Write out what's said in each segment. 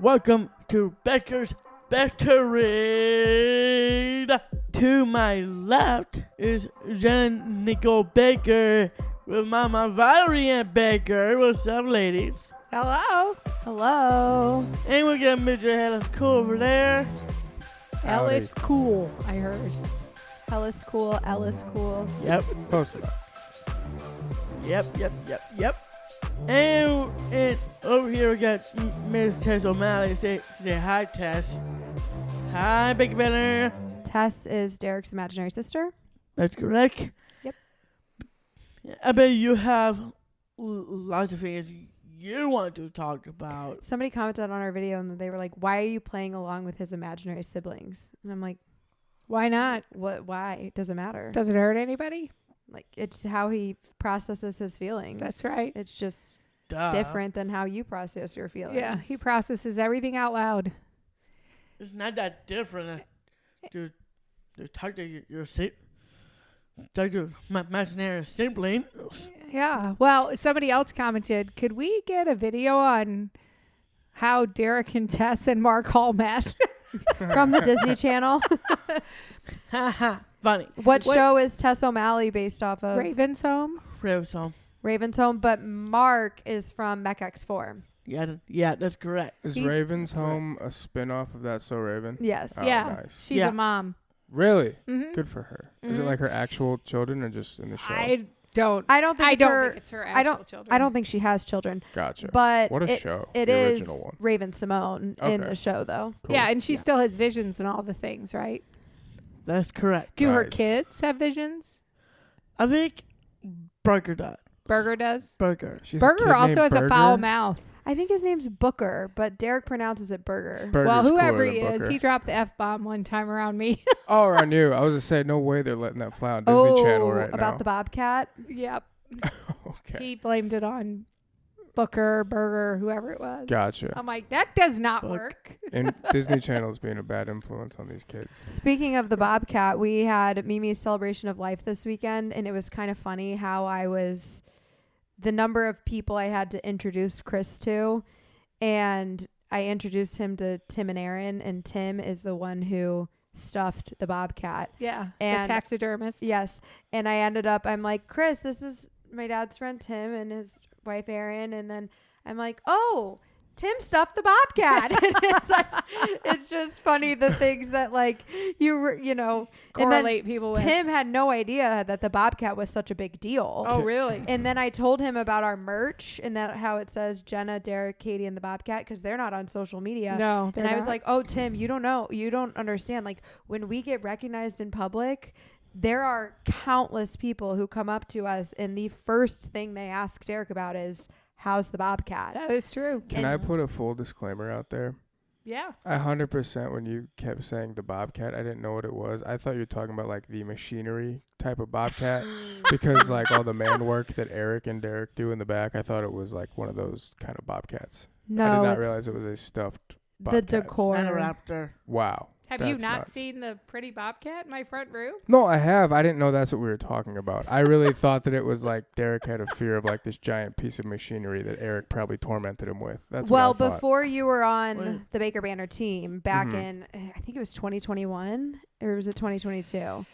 Welcome to Bakers Bantering. To my left is Jenna Baker with Mama Valerie and Baker. What's up, ladies? Hello. Hello. And we got Mr. Ellis cool over there. Ellis cool, I heard. Ellis cool. Ellis cool. Yep. Close enough. Yep. And over here we got Miss Tess O'Malley. Say hi, Tess. Hi, Baker Banter. Tess is Derek's imaginary sister. That's correct. Yep. I bet you have lots of things you want to talk about. Somebody commented on our video and they were like, "Why are you playing along with his imaginary siblings?" And I'm like, Why not? "What? Why? It doesn't matter. Does it hurt anybody? Like, it's how he processes his feelings. That's right. It's just Duh. different than how you process your feelings." Yeah, he processes everything out loud. It's not that different to talk to your imaginary sibling. Yeah. Well, somebody else commented, could we get a video on how Derek and Tess and Mark Hall met? From the Disney Channel. Haha, funny. What show is Tess O'Malley based off of? Raven's Home? Raven's Home, but Mark is from Mech X4. Yeah, that's correct. Is Raven's Home a spin-off of That So Raven? Yes. Oh, yeah. Nice. She's a mom. Really? Mm-hmm. Good for her. Is it like her actual children or just in the show? I don't think it's her actual children. I don't think she has children. Gotcha. But what a show. It the is original one. Raven Simone in the show, though. Cool. Yeah, and she still has visions and all the things, right? That's correct. Do her Nice. kids have visions? I think Burger does. Burger does? Burger. She's a Burger kid also named has a Burger? foul mouth. I think his name's Booker, but Derek pronounces it Burger. Burger's Well, whoever cooler he than is, Booker. he dropped the F-bomb one time around me. Oh, I knew. I was going to say, no way they're letting that fly on Disney Channel right now. About the Bobcat? Yep. Okay. He blamed it on Booker, Burger, whoever it was. Gotcha. I'm like, that does not Book. work. And Disney Channel's being a bad influence on these kids. Speaking of the Bobcat, we had Mimi's Celebration of Life this weekend, and it was kind of funny how the number of people I had to introduce Chris to, and I introduced him to Tim and Aaron, and Tim is the one who stuffed the Bobcat. Yeah. And the taxidermist. Yes. And I'm like, Chris, this is my dad's friend Tim and his wife Erin. And then I'm like, oh, Tim stuffed the Bobcat. And it's like, it's just funny the things that Correlate people with. Tim had no idea that the Bobcat was such a big deal. Oh, really? And then I told him about our merch and that how it says Jenna, Derek, Katy, and the Bobcat because they're not on social media. No. And I was like, oh, Tim, you don't know. You don't understand. Like, when we get recognized in public, there are countless people who come up to us, and the first thing they ask Derek about is, how's the Bobcat? that is true. Can I put a full disclaimer out there? Yeah. 100% when you kept saying the Bobcat, I didn't know what it was. I thought you were talking about like the machinery type of Bobcat because like all the man work that Eric and Derek do in the back, I thought it was like one of those kind of Bobcats. No, I did not it's realize it was a stuffed the Bobcat. decor. Raptor. Wow. Have you That's not nuts. seen the pretty Bobcat in my front room? No, I have. I didn't know that's what we were talking about. I really thought that it was like Derek had a fear of like this giant piece of machinery that Eric probably tormented him with. That's Well, what I thought. before you were on Wait. the Baker Banter team back in, I think it was 2021 or was it 2022?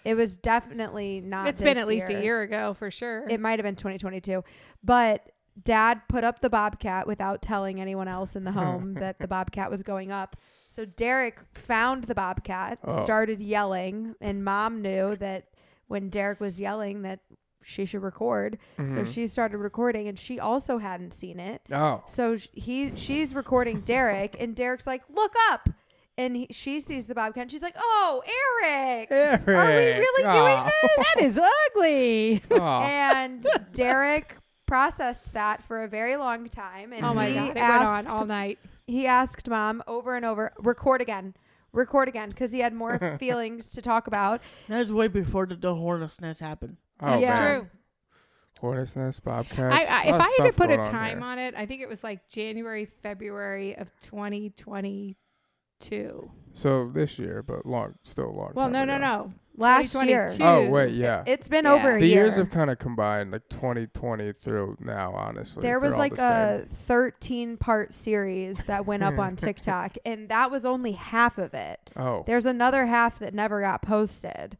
It was definitely not. It's been at least a year ago for sure. It might have been 2022, but Dad put up the Bobcat without telling anyone else in the home that the Bobcat was going up. So Derek found the Bobcat, started yelling, and Mom knew that when Derek was yelling that she should record. So she started recording, and she also hadn't seen it. Oh. So she's recording Derek, and Derek's like, look up. And she sees the Bobcat, and she's like, oh, Eric. Are we really doing this? That is ugly. Oh. And Derek processed that for a very long time. And Oh my he God. It went asked, on all night. He asked Mom over and over, record again, because he had more feelings to talk about. That was way before the hornet's nest happened. Oh, Yeah. It's man. true. Hornet's nest, Bobcats. If I lot of had to stuff put a going on time there. on it, I think it was like January, February of 2022. So this year, but still long. Well, time no. ago. last year. 2022. Oh, wait, yeah. It's been Yeah. over a The year. years have kind of combined, like 2020 through now, honestly. There was They're all like the a 13-part series that went up on TikTok, and that was only half of it. same. Oh, There's another half that never got posted.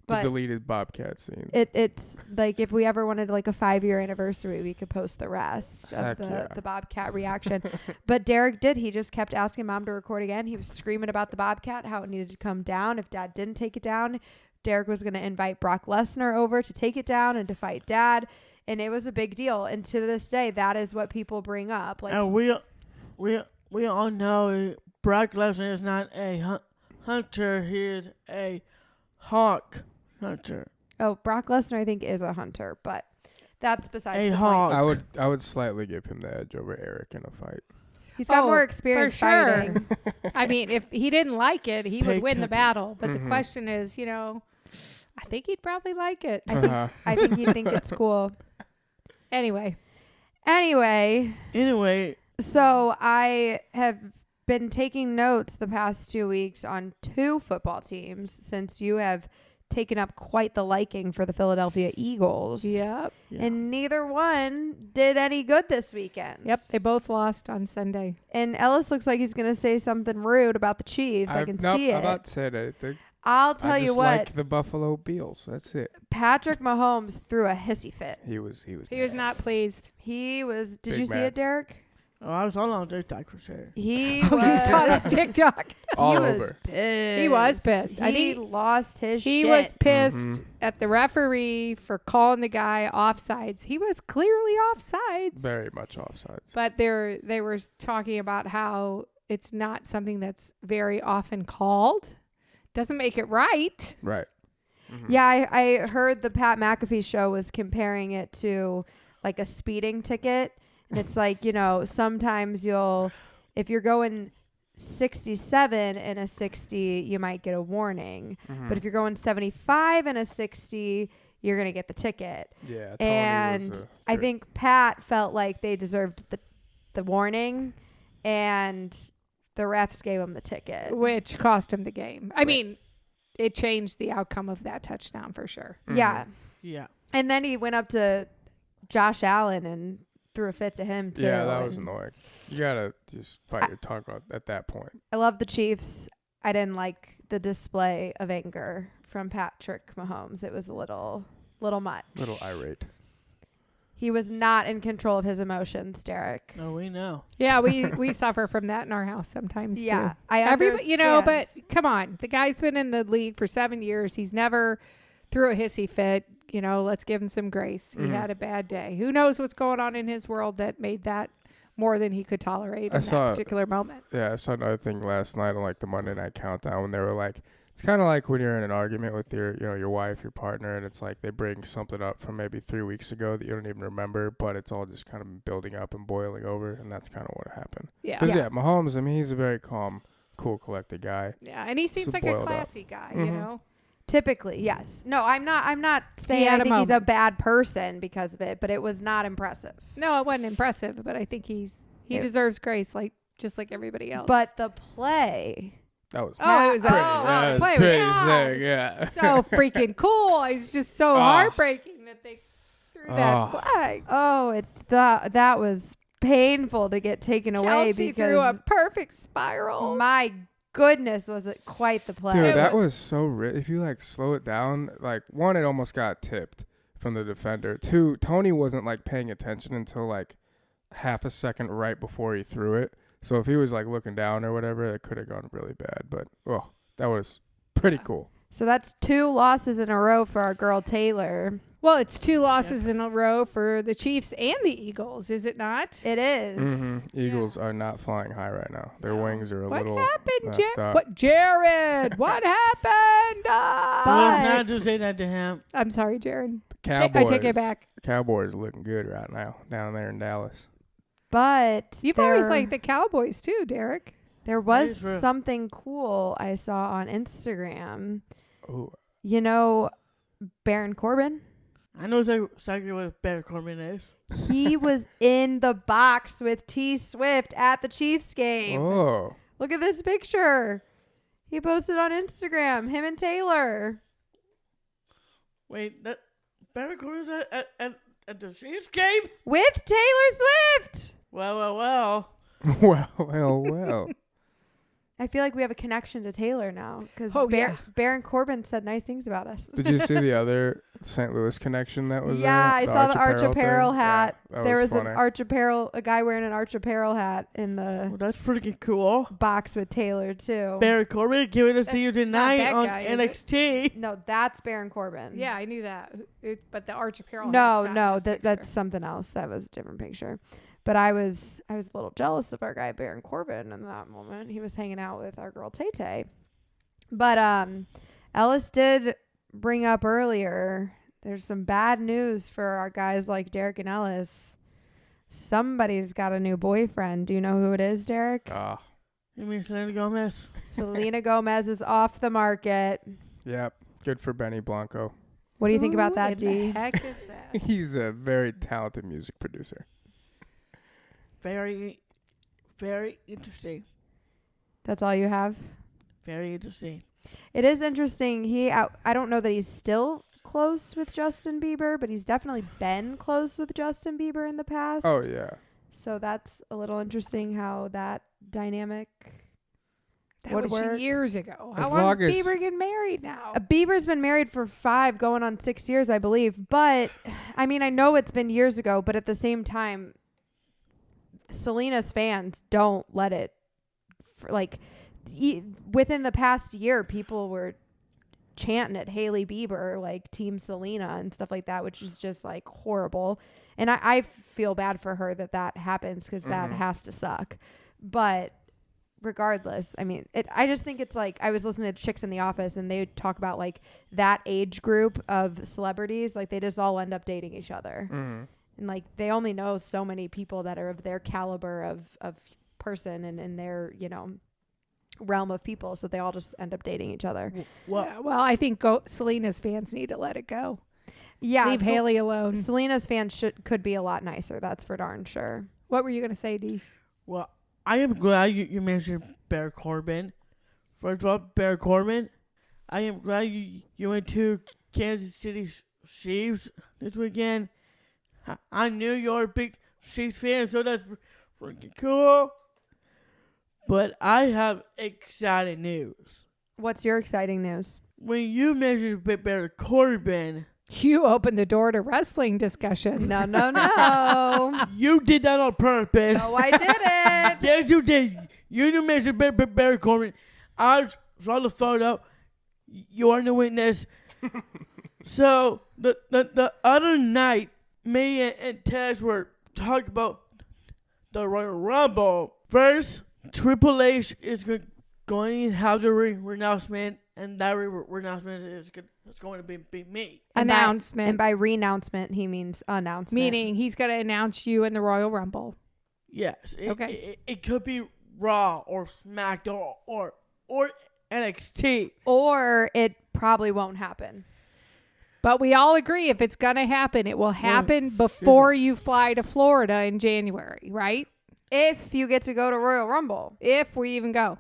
the But deleted Bobcat scene. it's like if we ever wanted like a 5-year anniversary, we could post the rest Heck of yeah. the Bobcat reaction. But Derek did. He just kept asking Mom to record again. He was screaming about the Bobcat, how it needed to come down. If Dad didn't take it down, Derek was going to invite Brock Lesnar over to take it down and to fight Dad. And it was a big deal. And to this day, that is what people bring up. Like, And we all know Brock Lesnar is not a hunter. He is a hawk hunter. oh, Brock Lesnar, I think, is a hunter, but that's besides A the hawk. point. I would slightly give him the edge over Eric in a fight. He's got Oh, more for experience sure. fighting. I mean, if he didn't like it, he would win the Baker. battle. But Mhm. the question is, I think he'd probably like it. I think he'd think it's cool. Anyway, Anyway, so I have been taking notes the past 2 weeks on 2 football teams since you have taken up quite the liking for the Philadelphia Eagles. yep. yeah. And neither one did any good this weekend. Yep, they both lost on Sunday. And Ellis looks like he's going to say something rude about the Chiefs. I can see it. I'm not saying anything. I'll tell I you just what, like the Buffalo Bills. That's it. Patrick Mahomes threw a hissy fit. He was. He was not pleased. He was, did Big you see man. it, Derek? Oh, I was all on TikTok for sure. He Oh, you was, saw the TikTok. all he was over. pissed. He was pissed. I He think lost his He shit. was pissed Mhm. at the referee for calling the guy offsides. He was clearly offsides. Very much offsides. But they were talking about how it's not something that's very often called. Doesn't make it right. Right. Mhm. Yeah, I heard the Pat McAfee show was comparing it to like a speeding ticket. And it's like, sometimes if you're going 67 and a 60, you might get a warning. Mhm. But if you're going 75 and a 60, you're going to get the ticket. Yeah. Tony And was, I think Pat felt like they deserved the warning, and the refs gave him the ticket. Which cost him the game. I mean, it changed the outcome of that touchdown for sure. Yeah. Yeah. And then he went up to Josh Allen and threw a fit to him, too. Yeah, that was and annoying. You gotta just bite your tongue at that point. I love the Chiefs. I didn't like the display of anger from Patrick Mahomes. It was a little much. Little irate. He was not in control of his emotions, Derek. No, we know. Yeah, we suffer from that in our house sometimes Yeah, too. I Everybody, understand. but come on. The guy's been in the league for 7 years. He's never threw a hissy fit. Let's give him some grace. He Mhm. had a bad day. Who knows what's going on in his world that made that more than he could tolerate in that particular moment. Yeah, I saw another thing last night on like the Monday Night Countdown when they were like, it's kind of like when you're in an argument with your wife, your partner, and it's like they bring something up from maybe 3 weeks ago that you don't even remember, but it's all just kind of building up and boiling over, and that's kind of what happened. Yeah. Because Mahomes, I mean, he's a very calm, cool, collected guy. Yeah, and he seems So like a boiled up. classy guy, Mhm. Typically, yes. No, I'm not saying had I a think he's a moment. bad person because of it, but it was not impressive. No, it wasn't impressive, but I think he It- deserves grace, just like everybody else. But the play, That was Oh, it was pretty, the play was pretty sad. sick, yeah. so freaking cool. It's just so heartbreaking that they threw that flag. that was painful to get taken away Kelsey threw a because perfect spiral. my goodness, was it quite the play. Dude, that was so if you like slow it down, like one, it almost got tipped from the defender. Two, Tony wasn't like paying attention until like half a second right before he threw it. So if he was like looking down or whatever, it could have gone really bad. But that was pretty cool. So that's 2 losses in a row for our girl Taylor. Well, it's 2 losses in a row for the Chiefs and the Eagles, is it not? It is. Mm-hmm. Eagles are not flying high right now. Their wings are a What little happened, messed Jared? up. What, Jared? What happened? But- Let's not just say that to him. I'm sorry, Jared. Cowboys, I take it back. Cowboys looking good right now down there in Dallas. But You've always liked the Cowboys too, Derek. there That was is true. something cool I saw on Instagram. Oh, Baron Corbin. I know exactly what Baker Corbin is. He was in the box with T Swift at the Chiefs game. oh, Look at this picture. He posted on Instagram, him and Taylor. Wait, that Baron Corbin's at the Chiefs game? With Taylor Swift. Well. Well. I feel like we have a connection to Taylor now because yeah. Baron Corbin said nice things about us. Did you see the other St. Louis connection that was Yeah, I there? saw the Arch Apparel thing? hat. Yeah, there was funny. a guy wearing an Arch Apparel hat in the Well, that's freaking cool. box with Taylor too. Baron Corbin giving us to you tonight that on guy, is it? NXT. No, that's Baron Corbin. Yeah, I knew that. But the Arch Apparel. No, hat's not in this that's picture. something else. That was a different picture. But I was a little jealous of our guy Baron Corbin in that moment. He was hanging out with our girl Tay Tay. But Ellis did bring up earlier, there's some bad news for our guys like Derek and Ellis. Somebody's got a new boyfriend. Do you know who it is, Derek? You mean Selena Gomez? Selena Gomez is off the market. Yep. Good for Benny Blanco. What do you think about that, Who in D? the heck is that? He's a very talented music producer. Very, very interesting. That's all you have? Very interesting. It is interesting. I don't know that he's still close with Justin Bieber, but he's definitely been close with Justin Bieber in the past. Oh, yeah. So that's a little interesting how that dynamic That would was work. years ago. How As long long is as- Bieber getting married now? Bieber's been married for 5, going on 6 years, I believe. But, I mean, I know it's been years ago, but at the same time, Selena's fans don't let it, within the past year, people were chanting at Hailey Bieber, like Team Selena and stuff like that, which is just like horrible. And I feel bad for her that happens because that has to suck. But regardless, I mean, I just think it's like, I was listening to Chicks in the Office and they would talk about like that age group of celebrities, like they just all end up dating each other. Mm-hmm. And like they only know so many people that are of their caliber of person and in their, realm of people. So they all just end up dating each other. Well, I think Selena's fans need to let it go. Yeah. Leave Hailey alone. Selena's fans could be a lot nicer. That's for darn sure. What were you going to say, D? Well, I am glad you mentioned Baron Corbin. First of all, Baron Corbin, I am glad you went to Kansas City Chiefs this weekend. I knew you were a big Chiefs fan, so that's freaking cool. But I have exciting news. What's your exciting news? When you mentioned Baron Corbin, You opened the door to wrestling discussions. No. you did that on purpose. No, I didn't. Yes, you did. You didn't mention Baron Corbin. I saw the photo. You are the witness. So the other night, me and Tess were talking about the Royal Rumble. First, Triple H is going to have the renouncement, and that renouncement is going to be me. Announcement. And by renouncement, he means announcement. Meaning he's going to announce you in the Royal Rumble. Yes. Okay. It could be Raw or SmackDown or NXT. Or it probably won't happen. But we all agree if it's going to happen, it will happen before you fly to Florida in January, right? If you get to go to Royal Rumble. If we even go.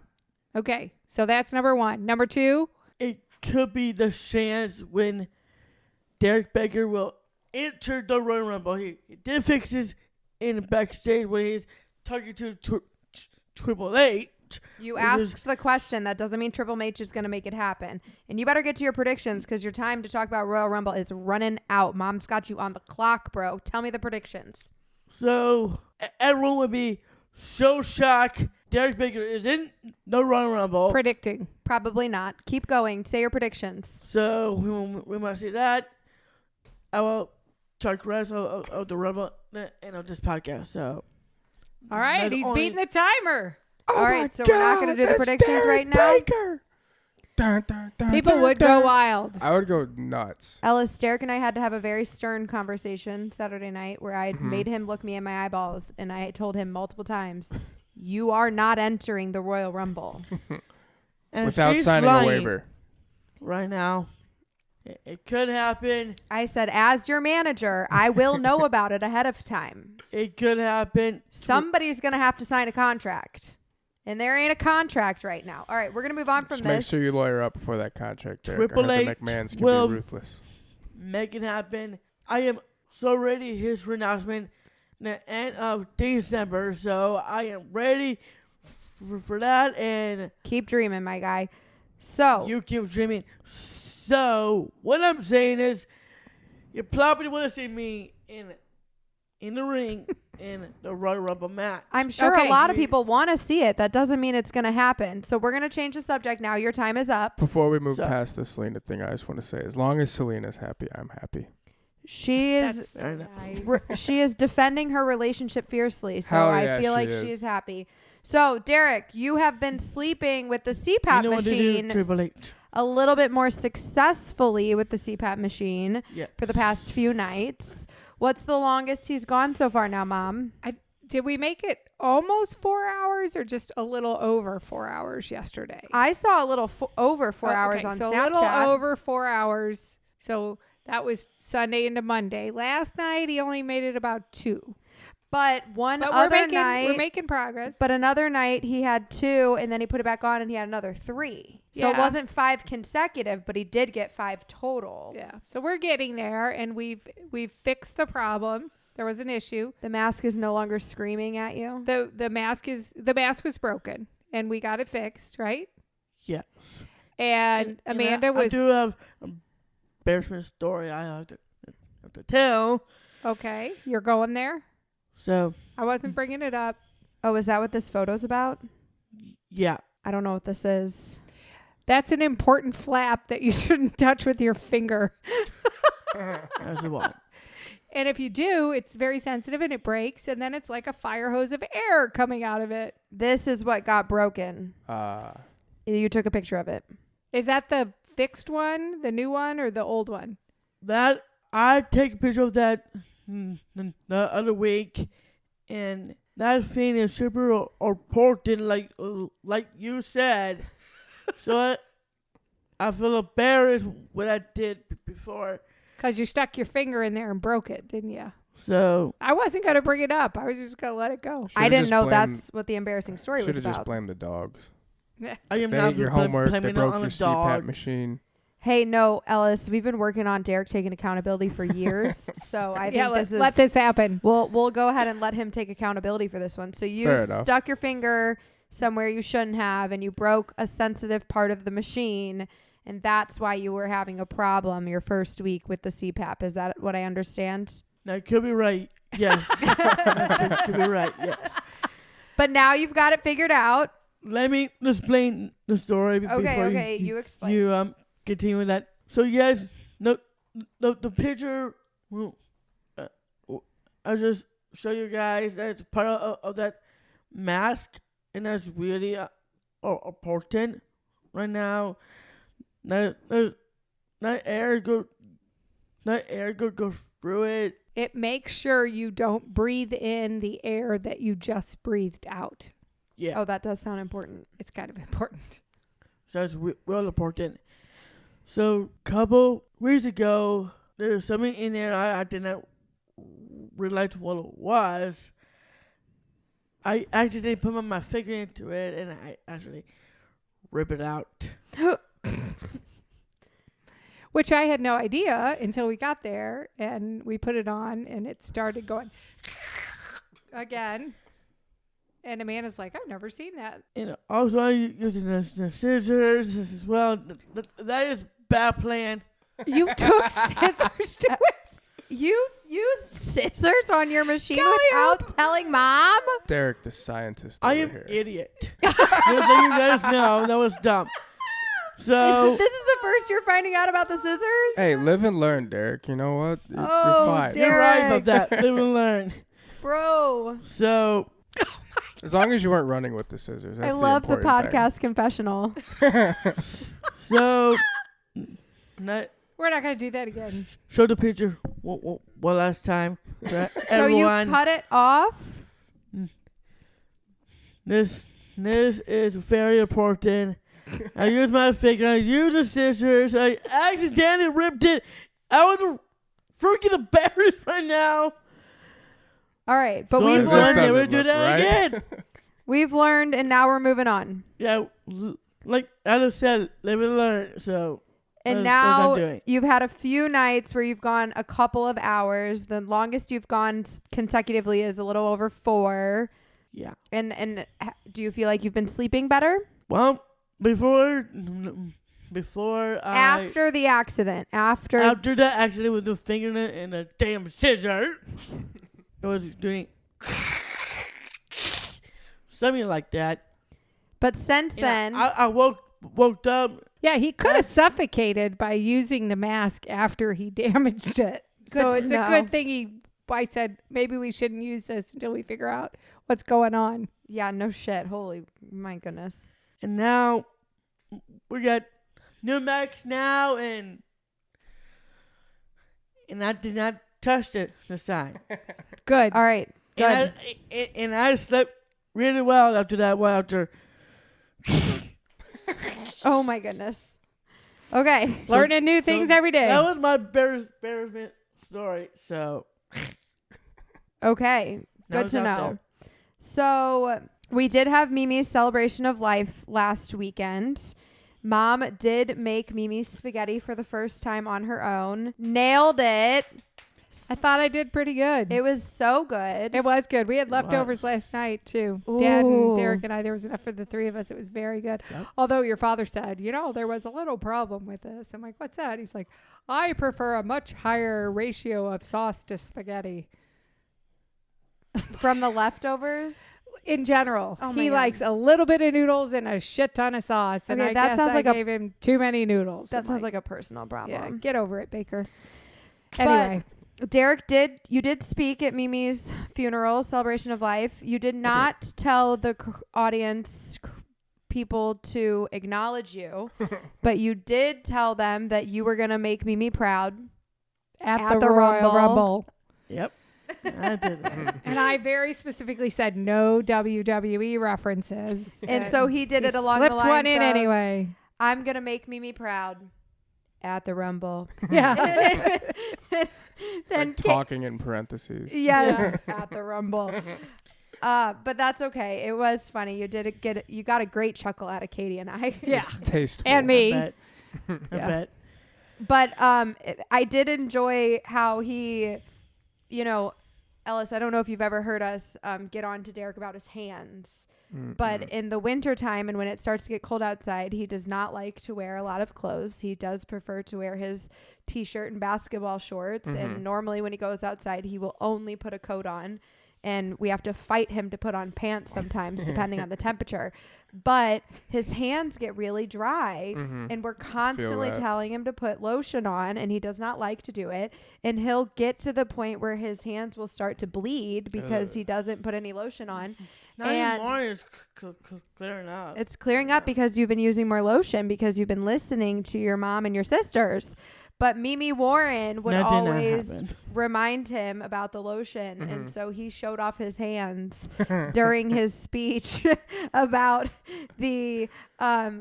Okay. So that's number one. Number two. It could be the chance when Derek Baker will enter the Royal Rumble. He did fix his in backstage when he's talking to Triple H. You asked the question. That doesn't mean Triple H is going to make it happen. And you better get to your predictions because your time to talk about Royal Rumble is running out. Mom's got you on the clock, bro. Tell me the predictions. So everyone would be so shocked. Derek Baker is in the Royal Rumble. Predicting. Probably not. Keep going. Say your predictions. So we might see that. I will talk the rest of the Rumble and of this podcast. So All right. that's He's only- beating the timer. All right, so we're not going to do the predictions right now. People would go wild. I would go nuts. Ellis, Derek, and I had to have a very stern conversation Saturday night where I made him look me in my eyeballs, and I told him multiple times, you are not entering the Royal Rumble. and Without she's signing a lying waiver. right now. It could happen. I said, as your manager, I will know about it ahead of time. It could happen. Somebody's going to have to sign a contract. And there ain't a contract right now. All right, we're going to move on from Just make this. sure you lawyer up before that contract, Derek. Triple I heard the H McMahons can will- be ruthless. make it happen. I am so ready. His announcement the end of December, so I am ready for that. And Keep dreaming, my guy. So you keep dreaming. So what I'm saying is, you probably want to see me in the ring in the Royal Rumble match. I'm sure Okay. a lot of people want to see it. That doesn't mean it's going to happen. So we're going to change the subject now. Your time is up. Before we move So- past the Selena thing, I just want to say, as long as Selena's happy, I'm happy. She is Fair enough. she is defending her relationship fiercely. So Hell I yeah, feel she like is. she is happy. So Derek, you have been sleeping with the CPAP You know what to do, machine Triple H. a little bit more successfully with the CPAP machine Yeah. for the past few nights. What's the longest he's gone so far now, Mom? Did we make it almost 4 hours or just a little over 4 hours yesterday? I saw a little over 4 Oh, hours okay, on so Snapchat. a little over 4 hours. So that was Sunday into Monday. Last night he only made it about 2. But one But other night, we're making progress. but another night he had 2, and then he put it back on and he had another 3. So it Yeah. wasn't 5 consecutive, but he did get 5 total. Yeah. So we're getting there, and we've fixed the problem. There was an issue. The mask is no longer screaming at you. The mask was broken, and we got it fixed, right? Yes. And Amanda I was do have an embarrassment story I have to tell. okay. You're going there. So I wasn't bringing it up. Oh, is that what this photo's about? yeah. I don't know what this is. That's an important flap that you shouldn't touch with your finger. That's the one. And if you do, it's very sensitive and it breaks, and then it's like a fire hose of air coming out of it. This is what got broken. Uh, You took a picture of it. Is that the fixed one, the new one, or the old one? That I take a picture of that the other week, and that thing is super important, like you said. So I feel embarrassed what I did before. Because you stuck your finger in there and broke it, didn't you? So I wasn't going to bring it up. I was just going to let it go. I didn't know that's what the embarrassing story was Should have just about. blamed the dogs. I am They not ate your blaming homework. They it broke on your the CPAP dog. machine. Hey, no, Ellis, we've been working on Derek taking accountability for years. So I think let this happen. We'll go ahead and let him take accountability for this one. So you Fair enough. stuck your finger somewhere you shouldn't have, and you broke a sensitive part of the machine, and that's why you were having a problem your first week with the CPAP. Is that what I understand? That could be right. Yes. That could be right. Yes. But now you've got it figured out. Let me explain the story before Okay, you explain. you continue with that. So yes, the picture. Well, I'll just show you guys that it's part of that mask, and that's really important right now. That air go through it. It makes sure you don't breathe in the air that you just breathed out. Yeah. Oh, that does sound important. It's kind of important. So that's real important. So couple weeks ago, there was something in there I did not realize what it was. I accidentally put my finger into it, and I actually rip it out. Which I had no idea until we got there and we put it on and it started going again. And Amanda's like, I've never seen that. And also, I'm using the scissors as well. That is bad plan. You took scissors to it. You used scissors on your machine Go without telling Mom? Derek, the scientist. I over am here. idiot. Just so you guys know, that was dumb. So This is the first you're finding out about the scissors? Hey, live and learn, Derek. You know what? You're Oh, fine. Derek. you're right about that. Live and learn. Bro. So As long as you weren't running with the scissors. That's I love the important podcast confessional. so not We're not going to do that again. show the picture one last time. For So you everyone. cut it off? This is very important. I used my finger. I used the scissors. I accidentally ripped it. I was freaking embarrassed right now. All right, but So we've I'm This sorry, learned. doesn't never do look that right. again. We've learned, and now we're moving on. Yeah, like Alice said, live and learn. So And What now I'm doing. you've had a few nights where you've gone a couple of hours. The longest you've gone consecutively is a little over 4. Yeah. And do you feel like you've been sleeping better? Well, before After the accident. After the accident with the fingernail and the damn scissor, I was doing something like that. But since And then, I woke up. Yeah, he could have suffocated by using the mask after he damaged it. So Good it's to a know. good thing I said maybe we shouldn't use this until we figure out what's going on. yeah, no shit. Holy, my goodness. And now we got new Max now, and I did not touch the sign. Good. All right. Good. And I slept really well after that. Well, after Oh my goodness. Okay. Learning new things every day. that was my embarrassment story. So Okay. now Good it's to out know. there. So we did have Mimi's celebration of life last weekend. Mom did make Mimi's spaghetti for the first time on her own. Nailed it. I thought I did pretty good. It was so good. It was good. We had It leftovers was. last night too. Dad Ooh. and Derek and I, there was enough for the 3 of us. It was very good. Yep. Although your father said, there was a little problem with this. I'm like, what's that? He's like, I prefer a much higher ratio of sauce to spaghetti. From the leftovers. In general, Oh my he God. likes a little bit of noodles and a shit ton of sauce. And Okay, I that guess sounds I like a- gave him too many noodles. That I'm sounds like a personal yeah, problem. get over it, Baker. But- Anyway, Derek, you did speak at Mimi's funeral, celebration of life. You did not tell the audience people to acknowledge you, but you did tell them that you were going to make Mimi proud. at the the Royal Rumble. Rumble. Yep, I did that. And I very specifically said no WWE references. And so he did it along the slipped lines one in of, anyway. I'm going to make Mimi proud at the Rumble. Yeah. Then Like talking in parentheses. Yes, at the Rumble. But that's okay. It was funny. You got a great chuckle out of Katy and I. Yeah. It's tasteful. And me. I Yeah. bet. But I did enjoy how he, Ellis, I don't know if you've ever heard us get on to Derek about his hands. But in the winter time and when it starts to get cold outside, he does not like to wear a lot of clothes. He does prefer to wear his T-shirt and basketball shorts. And normally when he goes outside, he will only put a coat on. And we have to fight him to put on pants sometimes, depending on the temperature. But his hands get really dry. And we're constantly that. telling him to put lotion on. And he does not like to do it. And he'll get to the point where his hands will start to bleed because he doesn't put any lotion on. Not And- anymore. It's clearing up. It's clearing up because you've been using more lotion because you've been listening to your mom and your sisters. But Mimi Warren would That did not always happen. remind him about the lotion. And so he showed off his hands during his speech about the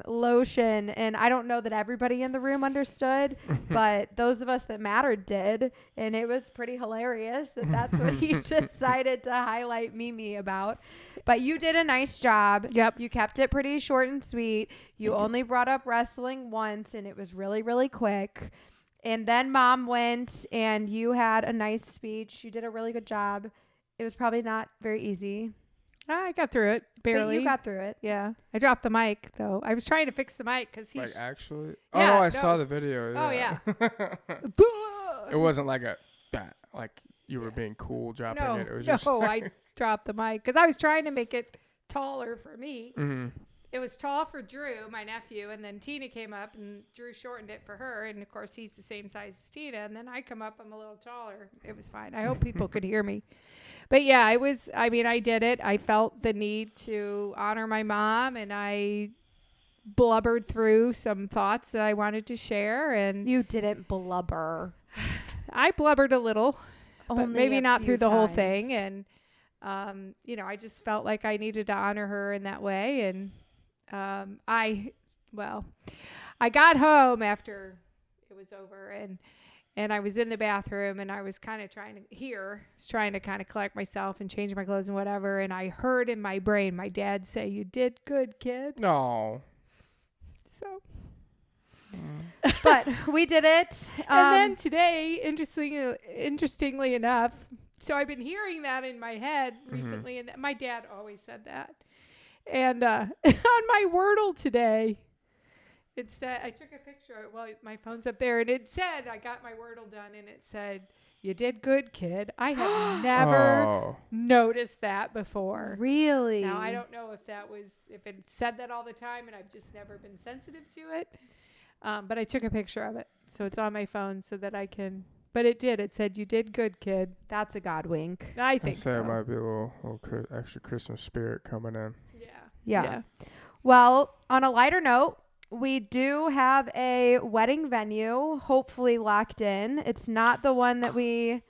lotion. And I don't know that everybody in the room understood, but those of us that mattered did. And it was pretty hilarious that that's what he decided to highlight Mimi about. But you did a nice job. Yep. You kept it pretty short and sweet. You only brought up wrestling once, and it was really, really quick. And then Mom went, and you had a nice speech. You did a really good job. It was probably not very easy. I got through it, barely. But you got through it. Yeah. I dropped the mic, though. I was trying to fix the mic because Like actually? Yeah, Oh no, I no, saw it the video. Oh, yeah. It wasn't like like you were being cool dropping No, it. It was just I dropped the mic because I was trying to make it taller for me. It was tall for Drew, my nephew, and then Tina came up and Drew shortened it for her. And of course, he's the same size as Tina. And then I come up, I'm a little taller. It was fine. I hope people could hear me. But yeah, I did it. I felt the need to honor my mom, and I blubbered through some thoughts that I wanted to share. And You didn't blubber. I blubbered a little, but Only maybe a not few through the whole times. thing. And, I just felt like I needed to honor her in that way. And I got home after it was over, and I was in the bathroom, and I was kind of trying to kind of collect myself and change my clothes and whatever. And I heard in my brain my dad say, "You did good, kid." no. So But we did it. And then today, interestingly enough, so I've been hearing that in my head recently, and my dad always said that. And on my Wordle today, it said, I took a picture of it, well, my phone's up there, and it said, I got my Wordle done, and it said, "You did good, kid." I have never noticed that before. Really? Now, I don't know if it said that all the time, and I've just never been sensitive to it. But I took a picture of it, so it's on my phone so that I can. But it did. It said, "You did good, kid." That's a God wink. I think so. so. It might be a little extra Christmas spirit coming in. Yeah. Well, on a lighter note, we do have a wedding venue, hopefully locked in. It's not the one that we...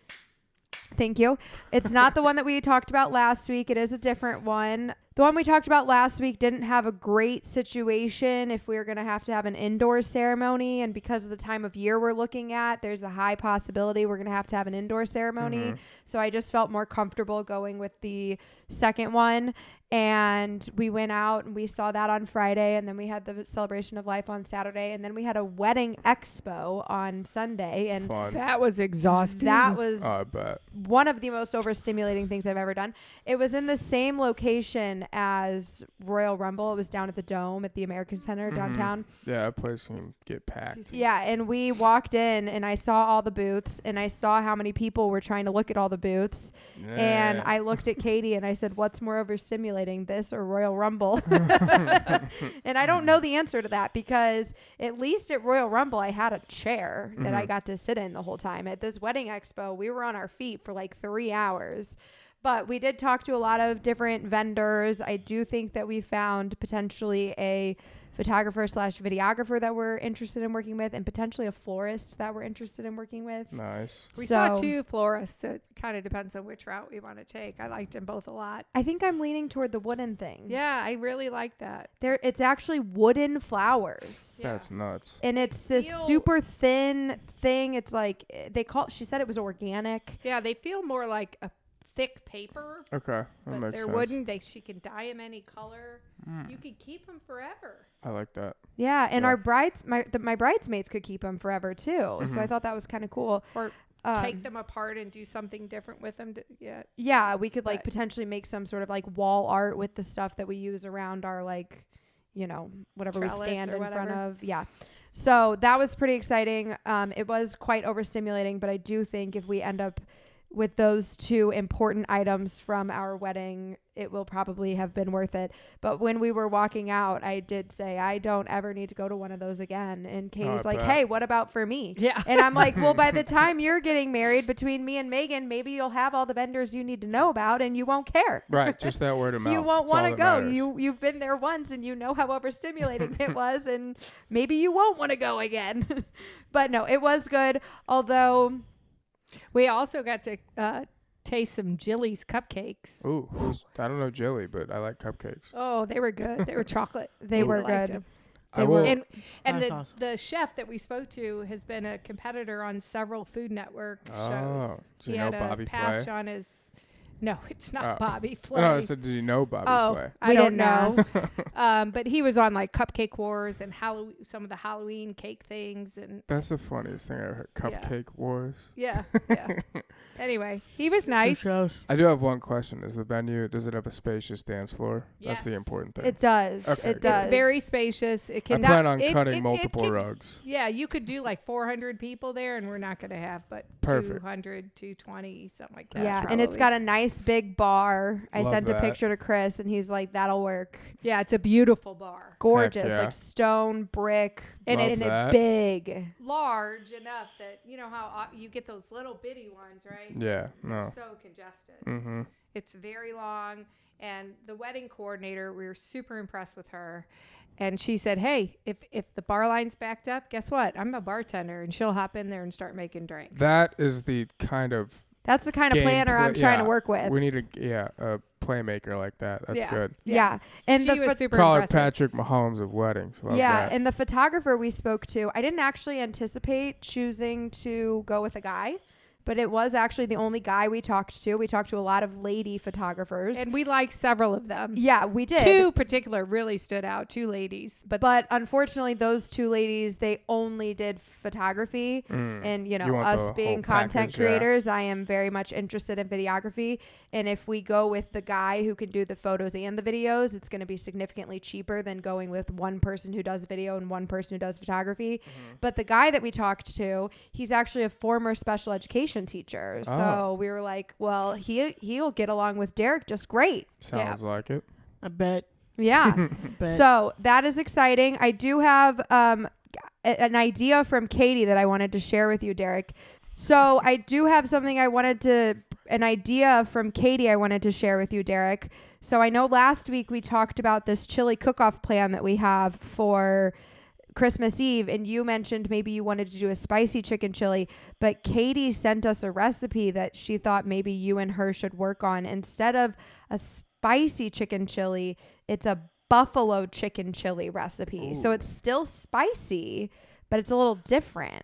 Thank you. It's not the one that we talked about last week. It is a different one. The one we talked about last week didn't have a great situation if we were going to have an indoor ceremony. And because of the time of year we're looking at, there's a high possibility we're going to have an indoor ceremony. So I just felt more comfortable going with the second one. And we went out and we saw that on Friday. And then we had the celebration of life on Saturday. And then we had a wedding expo on Sunday. And Fun. That was exhausting. that was I bet. one of the most overstimulating things I've ever done. It was in the same location as Royal Rumble. It was down at the Dome at the American Center downtown. Yeah, that place can get packed. Yeah, and we walked in and I saw all the booths and I saw how many people were trying to look at all the booths. Yeah. And I looked at Katy and I said, "What's more overstimulating, this or Royal Rumble?" And I don't know the answer to that because at least at Royal Rumble I had a chair that I got to sit in the whole time. At this wedding expo, we were on our feet for like 3 hours. But we did talk to a lot of different vendors. I do think that we found potentially a photographer / videographer that we're interested in working with and potentially a florist that we're interested in working with. Nice. We saw 2 florists. It kind of depends on which route we want to take. I liked them both a lot. I think I'm leaning toward the wooden thing. Yeah, I really like that. It's actually wooden flowers. Yeah. That's nuts. And it's this super thin thing. It's like she said it was organic. Yeah, they feel more like a thick paper. Okay, that But makes they're sense. wooden. She can dye them any color. You could keep them forever. I like that. Yeah, and Yeah. my bridesmaids could keep them forever too. So I thought that was kind of cool. Or take them apart and do something different with them. Yeah, we could Right. potentially make some sort of wall art with the stuff that we use around our whatever we Trellis stand or in front whatever. of. Yeah. So that was pretty exciting. It was quite overstimulating, but I do think if we end up with those 2 important items from our wedding, it will probably have been worth it. But when we were walking out, I did say, I don't ever need to go to one of those again. And Katie's like, bet. "Hey, what about for me?" Yeah. And I'm like, well, by the time you're getting married, between me and Megan, maybe you'll have all the vendors you need to know about and you won't care. Right, just that word of mouth. You won't That's all want to that go. matters. You've been there once and you know how overstimulating it was, and maybe you won't want to go again. But no, it was good. Although We also got to taste some Jilly's cupcakes. Ooh, I don't know jelly, but I like cupcakes. Oh, they were good. They were chocolate. they were liked good. them. They I were- will. And That's the awesome. the chef that we spoke to has been a competitor on several Food Network Oh, shows. do He you know had a Bobby patch Flay? on his. No, it's not Oh. Bobby Flay. No, I said, did you know Bobby Flay? I We don't didn't know. ask. But he was on Cupcake Wars and some of the Halloween cake things and That's the funniest thing I've heard. Cupcake Wars. yeah. Anyway, he was Good nice. shows. I do have one question. Does it have a spacious dance floor? That's the Yes. important thing. It does. Okay, It good. does. It's very spacious. It I can. plan on it- cutting it multiple can- rugs. Yeah, you could do 400 people there, and we're not going to have but Perfect. 200, 220, something like that. Yeah, and it's got a nice big bar. I Love sent a that. picture to Chris, and he's like, "That'll work." Yeah, it's a beautiful bar. Gorgeous, yeah. like stone, brick, And Love and that. it's big. Large enough that you know how you get those little bitty ones, right? Yeah, They're no. so congested. Mm-hmm. It's very long. And the wedding coordinator, we were super impressed with her. And she said, "Hey, if the bar line's backed up, guess what? I'm a bartender, and she'll hop in there and start making drinks." That is the kind of That's the kind of game planner I'm trying to yeah, work with. We need a playmaker like that. That's Yeah. good. Yeah. And she the was super Call her impressive. Patrick Mahomes of weddings. Love yeah, that. and the photographer we spoke to, I didn't actually anticipate choosing to go with a guy but it was actually the only guy we talked to. We talked to a lot of lady photographers. And we liked several of them. Yeah, we did. 2 particular really stood out, 2 ladies. But unfortunately, those 2 ladies, they only did photography. And, you know, us being content creators, I am very much interested in videography. And if we go with the guy who can do the photos and the videos, it's going to be significantly cheaper than going with one person who does video and one person who does photography. But the guy that we talked to, he's actually a former special education teacher. So we were like, well, he'll get along with Derek just great. Sounds like it. I bet. Yeah. So that is exciting. I do have an idea from Katy that I wanted to share with you, Derek. So I do have something an idea from Katy I wanted to share with you, Derek. So I know last week we talked about this chili cook-off plan that we have for Christmas Eve, and you mentioned maybe you wanted to do a spicy chicken chili, but Katy sent us a recipe that she thought maybe you and her should work on. Instead of a spicy chicken chili, it's a buffalo chicken chili recipe. Ooh. So it's still spicy, but it's a little different.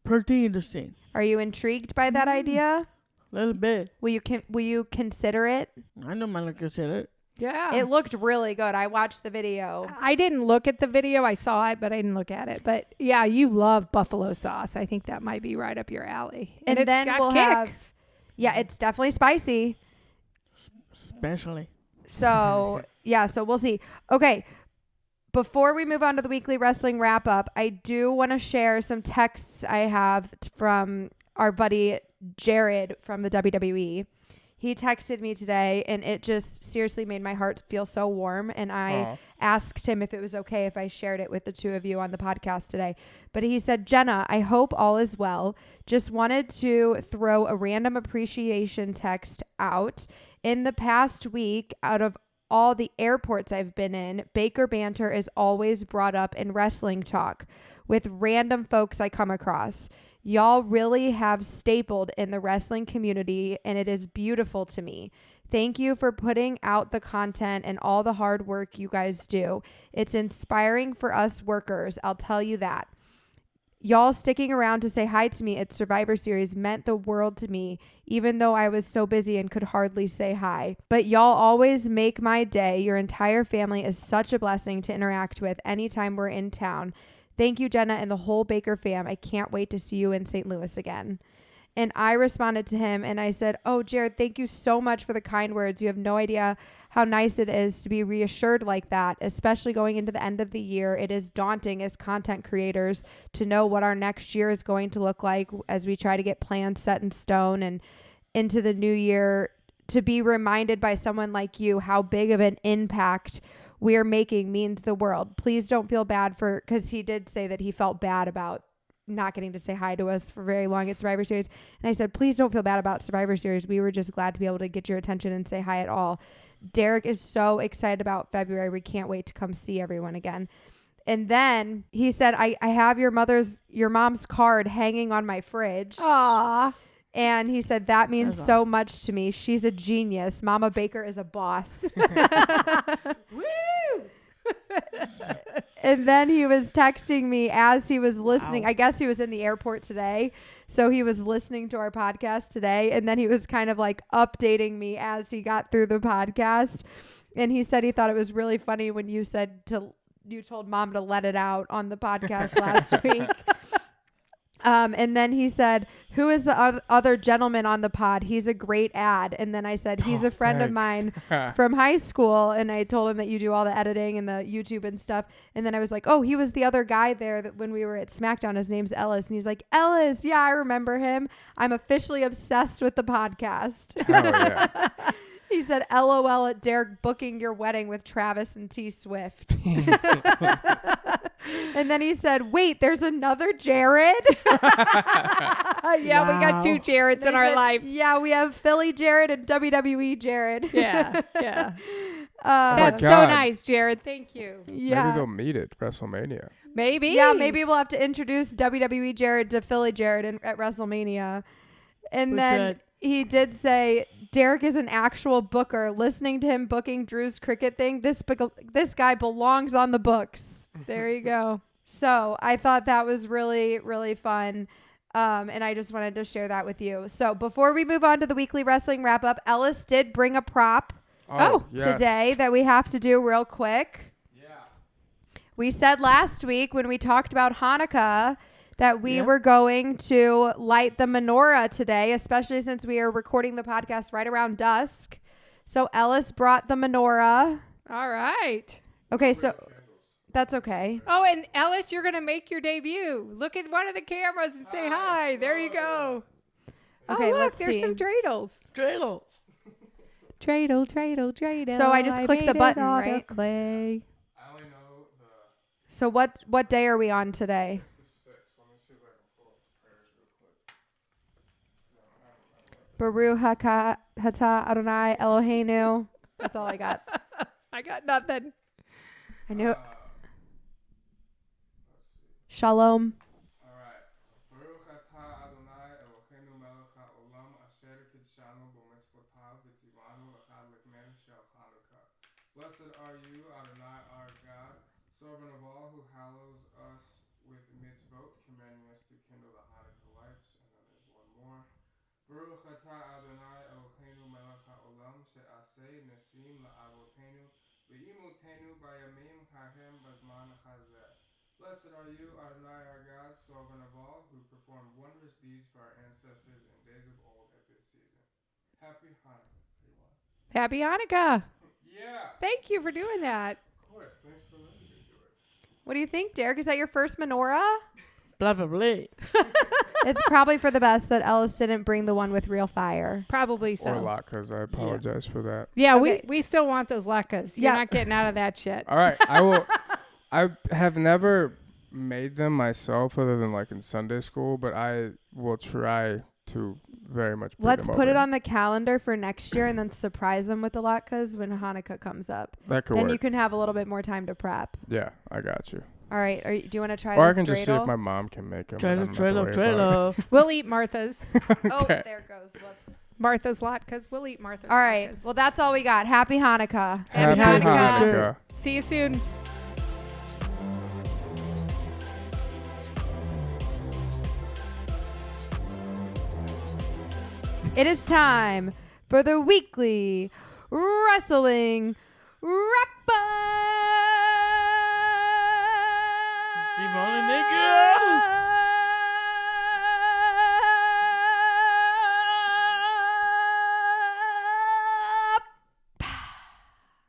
Pretty interesting. Are you intrigued by that idea? A little bit. Will you consider it? I don't mind to consider it. Yeah. It looked really good. I watched the video. I didn't look at the video. I saw it, but I didn't look at it. But yeah, you love buffalo sauce. I think that might be right up your alley. And it's then we'll have, it's definitely spicy. Especially. So, so we'll see. Okay. Before we move on to the weekly wrestling wrap up, I do want to share some texts I have from our buddy Jared from the WWE. He texted me today, and it just seriously made my heart feel so warm. And I asked him if it was okay if I shared it with the 2 of you on the podcast today. But he said, Jenna, I hope all is well. Just wanted to throw a random appreciation text out. In the past week, out of all the airports I've been in, Baker Banter is always brought up in wrestling talk with random folks I come across. Y'all really have stapled in the wrestling community, and it is beautiful to me. Thank you for putting out the content and all the hard work you guys do. It's inspiring for us workers, I'll tell you that. Y'all sticking around to say hi to me at Survivor Series meant the world to me, even though I was so busy and could hardly say hi. But y'all always make my day. Your entire family is such a blessing to interact with anytime we're in town. Thank you, Jenna, and the whole Baker fam. I can't wait to see you in St. Louis again. And I responded to him and I said, oh, Jared, thank you so much for the kind words. You have no idea how nice it is to be reassured like that, especially going into the end of the year. It is daunting as content creators to know what our next year is going to look like as we try to get plans set in stone and into the new year. To be reminded by someone like you how big of an impact we're making means the world. Please don't feel bad because he did say that he felt bad about not getting to say hi to us for very long at Survivor Series. And I said, please don't feel bad about Survivor Series. We were just glad to be able to get your attention and say hi at all. Derek is so excited about February. We can't wait to come see everyone again. And then he said, I have your mom's card hanging on my fridge. Aww. And he said, that means so much to me. She's a genius. Mama Baker is a boss. Woo! And then he was texting me as he was listening. Wow. I guess he was in the airport today. So he was listening to our podcast today. And then he was kind of like updating me as he got through the podcast. And he said he thought it was really funny when you told mom to let it out on the podcast last week. And then he said, who is the other gentleman on the pod? He's a great ad. And then I said, he's a friend of mine from high school. And I told him that you do all the editing and the YouTube and stuff. And then I was like, oh, he was the other guy there that when we were at SmackDown. His name's Ellis. And he's like, Ellis. Yeah, I remember him. I'm officially obsessed with the podcast. Oh, yeah. He said, LOL at Derek booking your wedding with Travis and T Swift. And then he said, wait, there's another Jared? Yeah, wow. We got 2 Jareds in our life. Yeah, we have Philly Jared and WWE Jared. Yeah, yeah. That's so nice, Jared. Thank you. Yeah. Maybe they'll meet at WrestleMania. Maybe. Yeah, maybe we'll have to introduce WWE Jared to Philly Jared at WrestleMania. And then he did say, Derek is an actual booker. Listening to him booking Drew's cricket thing, this guy belongs on the books. There you go. So I thought that was really, really fun. And I just wanted to share that with you. So before we move on to the weekly wrestling wrap up, Ellis did bring a prop today that we have to do real quick. Yeah. We said last week when we talked about Hanukkah that we were going to light the menorah today, especially since we are recording the podcast right around dusk. So Ellis brought the menorah. All right. Okay, so that's okay. Oh, and Ellis, you're going to make your debut. Look at one of the cameras and say hi. There you go. Okay, oh, look, let's there's see. some dreidels. Dreidels. Dreidel. So I just clicked the button, right? Clay. I only know the... So what day are we on today? It's the 6th. Let me see if I can pull up the prayers real quick. Baruch Hata Adonai Eloheinu. That's all I got. I got nothing. I knew. Shalom. All right. Baruch atah Adonai Eloheinu melech haolam asher kidshanu b'mitzvotav v'tzivanu l'chad l'knen shel Chanukah. Blessed are you, Adonai our God, sovereign of all, who hallows us with mitzvot, commanding us to kindle the Hanukkah lights. And then there's one more. Baruch atah Adonai Eloheinu melech haolam she'aseh nesim la'avotenu v'imotenu bayamim hahem bazman hazeh. Blessed are you, Adonai our God, sovereign of all, who performed wondrous deeds for our ancestors in days of old at this season. Happy Hanukkah, everyone. Happy Hanukkah. Yeah. Thank you for doing that. Of course. Thanks for letting me do it. What do you think, Derek? Is that your first menorah? Blah, blah, blah. It's probably for the best that Ellis didn't bring the one with real fire. Probably so. Or latkes. I apologize for that. Yeah, Okay. we still want those latkes. You're Yeah. not getting out of that shit. All right. I will. I have never made them myself other than like in Sunday school, but I will try to very much bring Let's them put over. it on the calendar for next year and then surprise them with the latkes when Hanukkah comes up. That could Then work. you can have a little bit more time to prep. Yeah, I got you. All right. Do you want to try Or I this can just see dreidel? if my mom can make them. Dreidel. We'll eat Martha's. Oh, Okay. there it goes. Whoops. Martha's latkes. We'll eat Martha's All right. latkes. Well, that's all we got. Happy Hanukkah. Happy Happy Hanukkah. Hanukkah. See you soon. It is time for the weekly wrestling wrap-up. Keep on and nigga.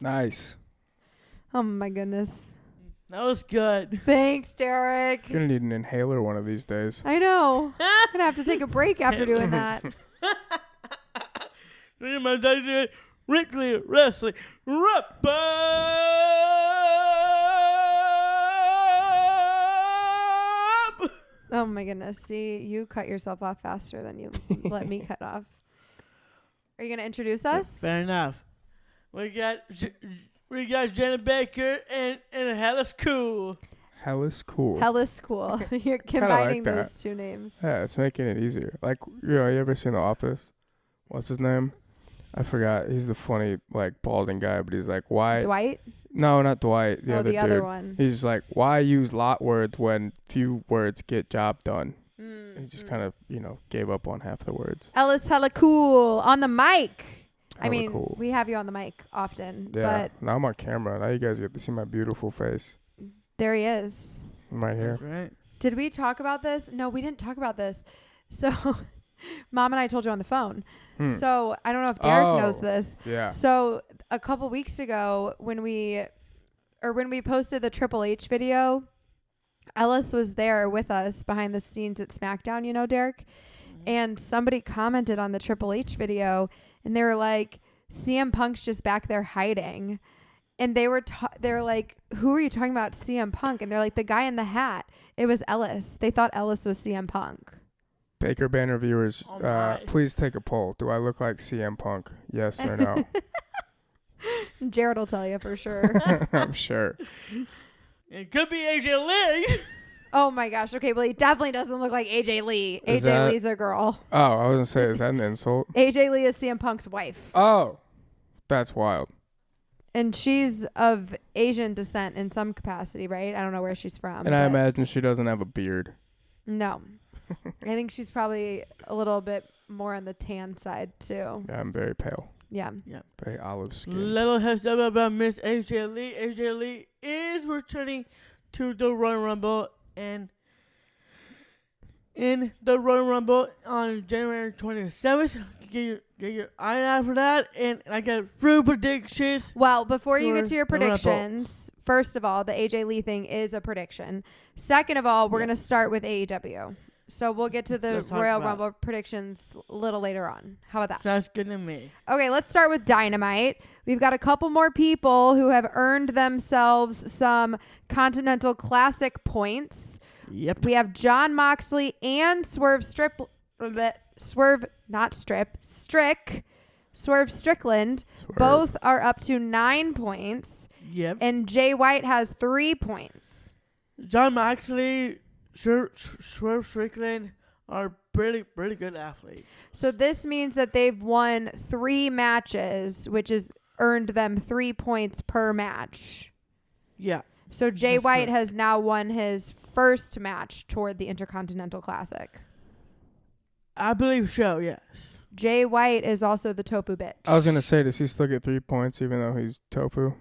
Nice. Oh my goodness. That was good. Thanks, Derek. Gonna need an inhaler one of these days. I know. I'm gonna have to take a break after doing that. Weekly wrestling wrap up. Oh my goodness. See, you cut yourself off faster than you let me cut off. Are you gonna introduce us? Fair enough. We got Jenna Baker and Hellas Cool. Hell is cool. Hell is cool. You're combining that. those two names. Yeah, it's making it easier. Like, you ever seen The Office? What's his name? I forgot. He's the funny, like, balding guy, but he's like, why? Dwight? No, not Dwight. The other the dude. other one. He's like, why use lot words when few words get job done? He just kind of, gave up on half the words. Ellis hella cool on the mic. I Hella mean, cool. we have you on the mic often, Yeah. but Now I'm on camera. Now you guys get to see my beautiful face. there he is. I'm right here. That's right. Did we talk about this? No, we didn't talk about this. So, Mom and I told you on the phone. So, I don't know if Derek knows this. Yeah. So, a couple weeks ago when we posted the Triple H video, Ellis was there with us behind the scenes at SmackDown, Derek? And somebody commented on the Triple H video and they were like, CM Punk's just back there hiding. And they were like, who are you talking about, CM Punk? And they're like, the guy in the hat. It was Ellis. They thought Ellis was CM Punk. Baker Banter viewers, Oh my. please take a poll. Do I look like CM Punk? Yes or no? Jared will tell you for sure. I'm sure. It could be AJ Lee. Oh my gosh. Okay, well, he definitely doesn't look like AJ Lee. Is AJ that- Lee's a girl. Oh, I was going to say, is that an insult? AJ Lee is CM Punk's wife. Oh, that's wild. And she's of Asian descent in some capacity, right? I don't know where she's from. And I but imagine she doesn't have a beard. No. I think she's probably a little bit more on the tan side too. Yeah, I'm very pale. Yeah. Very olive skin. Little heads up about Miss AJ Lee. AJ Lee is returning to the Royal Rumble, and in the Royal Rumble on January 27th. Get your eye out for that, and I got fruit predictions. Well, before you get to your for the Rumble. predictions, first of all, the AJ Lee thing is a prediction. Second of all, we're going to start with AEW. So we'll get to the Let's talk Royal about Rumble predictions a little later on. How about that? Sounds good to me. Okay, let's start with Dynamite. We've got a couple more people who have earned themselves some Continental Classic points. Yep. We have Jon Moxley and Swerve Strickland. Both are up to 9 points. Yep. And Jay White has 3 points. Jon Moxley, Swerve Strickland are pretty good athletes. So this means that they've won 3 matches, which has earned them 3 points per match. Yeah. So Jay That's White correct. has now won his first match toward the Intercontinental Classic. I believe so, yes. Jay White is also the tofu bitch. I was gonna say, does he still get 3 points even though he's tofu?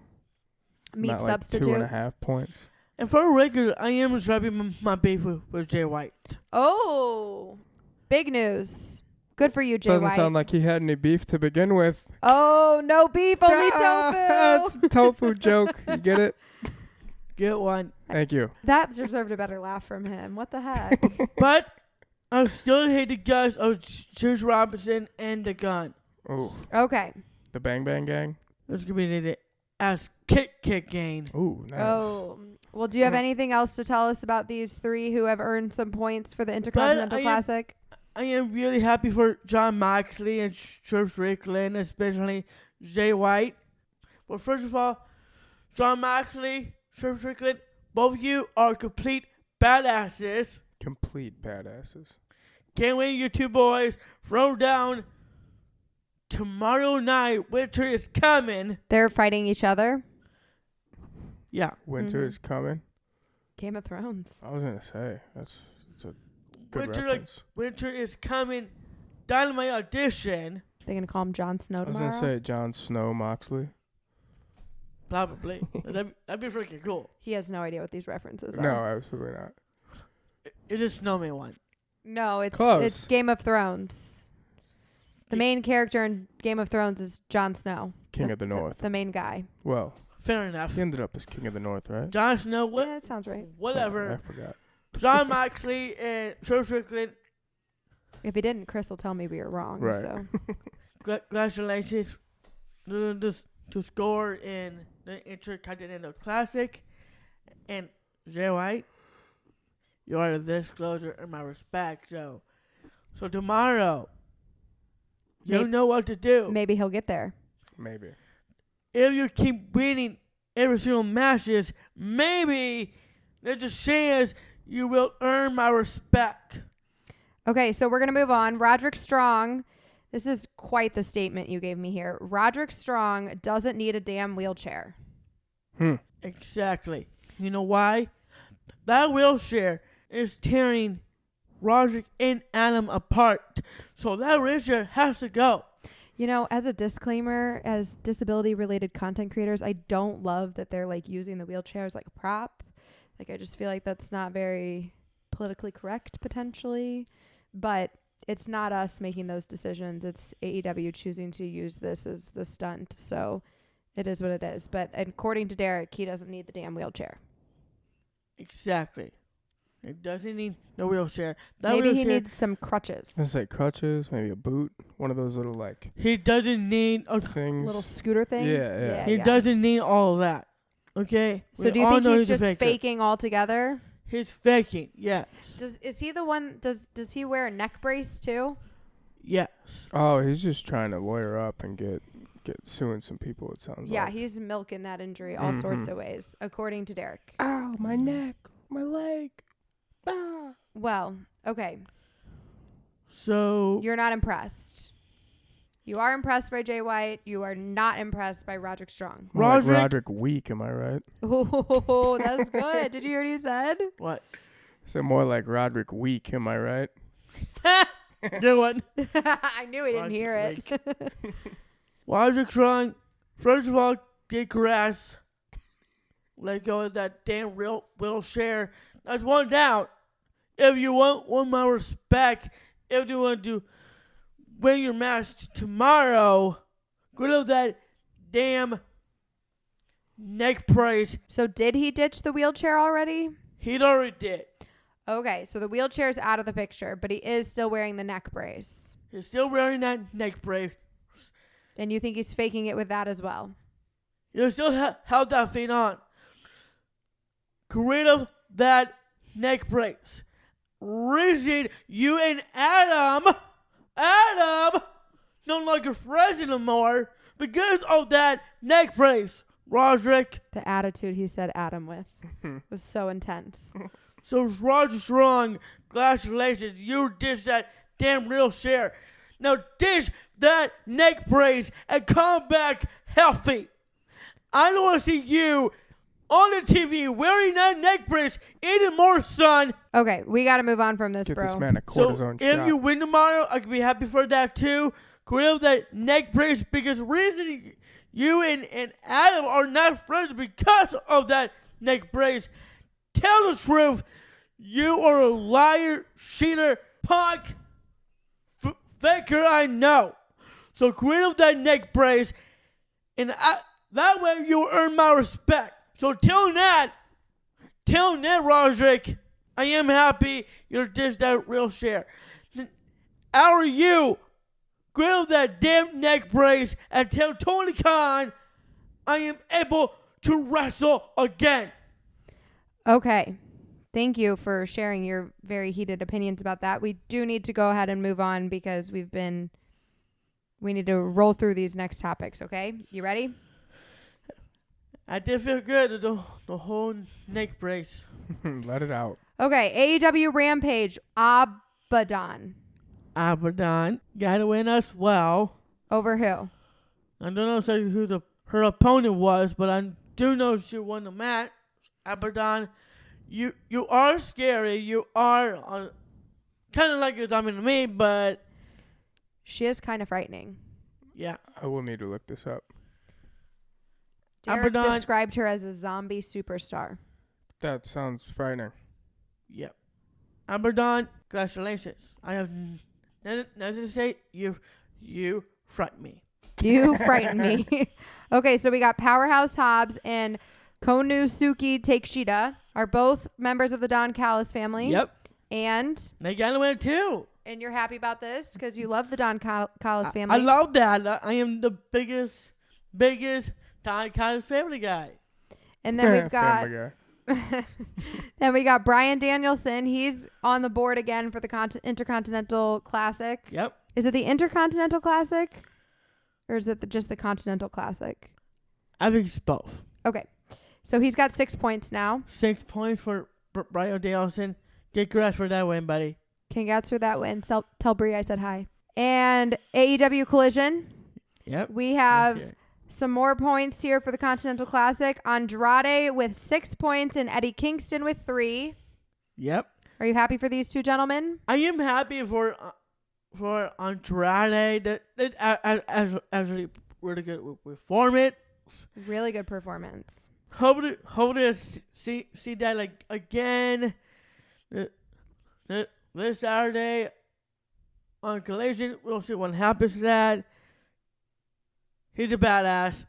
Meat Not like substitute. 2.5 points. And for a record, I am dropping my beef with Jay White. Oh, big news. Good for you, Jay Doesn't White. sound like he had any beef to begin with. Oh, no beef, only That's tofu. a tofu joke. You get it? Get one. Thank you. That deserved a better laugh from him. What the heck? But I still hate the guys of Juice Robinson and the Gun. Oh, Okay. the Bang Bang Gang. It's going to be the ass kick game. Ooh, nice. Oh. Well, do you have anything else to tell us about these 3 who have earned some points for the Intercontinental Classic? I am really happy for Jon Moxley and Swerve Strickland, especially Jay White. But first of all, Jon Moxley, Swerve Strickland, both of you are complete badasses. Complete badasses. Can't wait you 2 boys throw down tomorrow night. Winter is coming. They're fighting each other. Yeah. Winter is coming. Game of Thrones. I was gonna say it's a good Winter, reference. Winter is coming. Dynamite audition. They're going to call him Jon Snow I was tomorrow. gonna say Jon Snow Moxley. Probably. that'd be freaking cool. He has no idea what these references are. No, absolutely not. It's a snowman one. No, it's Close. Game of Thrones. The main character in Game of Thrones is Jon Snow. King of the North. The main guy. Well, Fair enough. he ended up as King of the North, right? Jon Snow, Yeah, that sounds right. whatever. Oh, I forgot. Jon Moxley and Swerve Strickland, If he didn't, Chris will tell me we were wrong. Right. So congratulations to score in the Intercontinental Classic. And Jay White, you are the disclosure and my respect. So tomorrow, you know what to do. maybe he'll get there. Maybe. If you keep winning every single matches, maybe there's a chance you will earn my respect. Okay, so we're going to move on. Roderick Strong. This is quite the statement you gave me here. Roderick Strong doesn't need a damn wheelchair. Exactly. You know why? That wheelchair is tearing Roderick and Adam apart. So that wheelchair has to go. You know, as a disclaimer, as disability-related content creators, I don't love that they're, like, using the wheelchair as, like, a prop. Like, I just feel like that's not very politically correct, potentially. But it's not us making those decisions. It's AEW choosing to use this as the stunt. So it is what it is. But according to Derek, he doesn't need the damn wheelchair. Exactly. It doesn't need the wheelchair. That Maybe he wheelchair, needs some crutches. Let's say crutches, maybe a boot, one of those little like he doesn't need a things. Little scooter thing. Yeah. He doesn't need all of that. Okay? So We do you all think know he's a just faker. faking altogether? He's faking, yes. Is he the one? Does he wear a neck brace too? Yes. Oh, he's just trying to lawyer up and get suing some people. It sounds Yeah, like. he's milking that injury all sorts of ways, according to Derek. Ow, my neck, my leg. Ah. Well, okay. So You're not impressed. You are impressed by Jay White. You are not impressed by Roderick Strong. More like Roderick- Roderick Weak, am I right? Oh, that's good. Did you hear what he said? what? So more like Roderick Week, am I right? Good one. I knew he didn't hear it. Why is it trying? First of all, get grass. Let go of that damn real wheelchair. That's one down. If you want my respect, if you want to win your match tomorrow, get of that damn neck brace. So did he ditch the wheelchair already? He already did. Okay, so the wheelchair's out of the picture, but he is still wearing the neck brace. He's still wearing that neck brace. And you think he's faking it with that as well? You still held that thing on. Get rid of that neck brace. Reason you and Adam don't like your friends anymore because of that neck brace, Roderick. The attitude he said Adam with was so intense. So Roger's wrong. Congratulations, you ditched that damn real share. Now ditch that neck brace and come back healthy. I don't want to see you on the TV wearing that neck brace anymore, son. Okay, we got to move on from this, Get bro. this man a cortisone If shot. you win tomorrow, I can be happy for that too. Get rid of that neck brace because the reason you and Adam are not friends because of that neck brace. Tell the truth. You are a liar, cheater, punk, faker, I know. So get rid of that neck brace, and that way you will earn my respect. So tell Nat, Roderick, I am happy you ditched that real share. How are you? Get rid of that damn neck brace and tell Tony Khan I am able to wrestle again. Okay. Thank you for sharing your very heated opinions about that. We do need to go ahead and move on because we need to roll through these next topics, okay? You ready? I did feel good, the whole neck brace. Let it out. Okay, AEW Rampage, Abaddon. Abaddon got to win us well. Over who? I don't know exactly who her opponent was, but I do know she won the match. Abaddon, you are scary. You are kind of like you're talking to me, but She is kind of frightening. yeah. I will need to look this up. Derek Abaddon described her as a zombie superstar. That sounds frightening. Yep. Abaddon, congratulations. I have nothing to say. You frighten me. You frighten me. Okay, so we got Powerhouse Hobbs and Konosuke Takeshita are both members of the Don Callis family. Yep. And They got to win too. you're happy about this because you love the Don Callis family. I love that. I am the biggest Don Callis family guy. And then we've got Family Guy. then we got Bryan Danielson. He's on the board again for the Intercontinental Classic. Yep. Is it the Intercontinental Classic? Or is it just the Continental Classic? I think it's both. Okay. So he's got 6 points now. 6 points for Bryan Danielson. Get grass for that win, buddy. Congrats for that win. Tell Bree I said hi. And AEW Collision. Yep. We have Okay. some more points here for the Continental Classic. Andrade with 6 points and Eddie Kingston with 3. Yep. Are you happy for these two gentlemen? I am happy for Andrade. That actually really good performance. Really good performance. Hopefully see that like again this Saturday on Collision. We'll see what happens to that. He's a badass.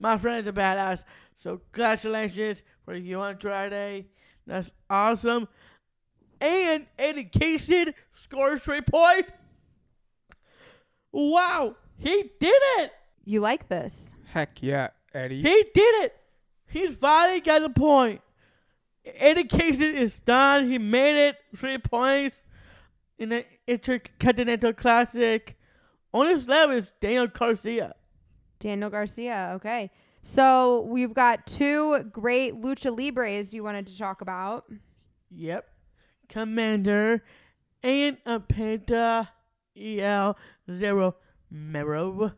My friend's a badass. So congratulations for you on Friday. That's awesome. And Eddie Kingston scores 3 points. Wow, he did it. You like this? Heck yeah, Eddie. He did it. He finally got a point. Eddie Kingston is done. He made it 3 points in the Intercontinental Classic. On his level is Daniel Garcia. Daniel Garcia. Okay. So we've got 2 great lucha libres you wanted to talk about. Yep. Commander and a Penta EL0 Mero.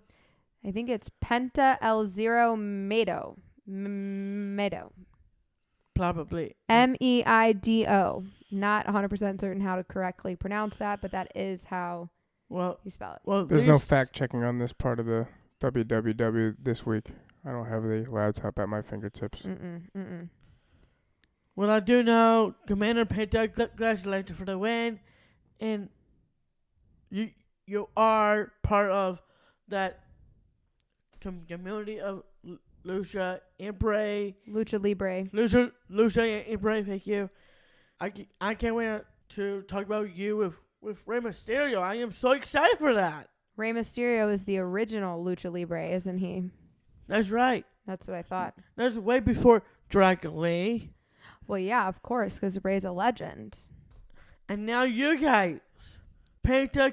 I think it's Penta El Zero Medo. Medo. probably. Meido. Not 100% certain how to correctly pronounce that, but that is how Well, you spell it. well, There's no fact checking on this part of the WWW this week. I don't have the laptop at my fingertips. Well, I do know Commander Penta, congratulations for the win, and you are part of that community of Lucha and Bray. Lucha Libre. Lucha and Bray, thank you. I can't wait to talk about you with Rey Mysterio. I am so excited for that. Rey Mysterio is the original Lucha Libre, isn't he? That's right. That's what I thought. That's way before Dragon Lee. Well, yeah, of course, because Rey's a legend. And now you guys, Penta,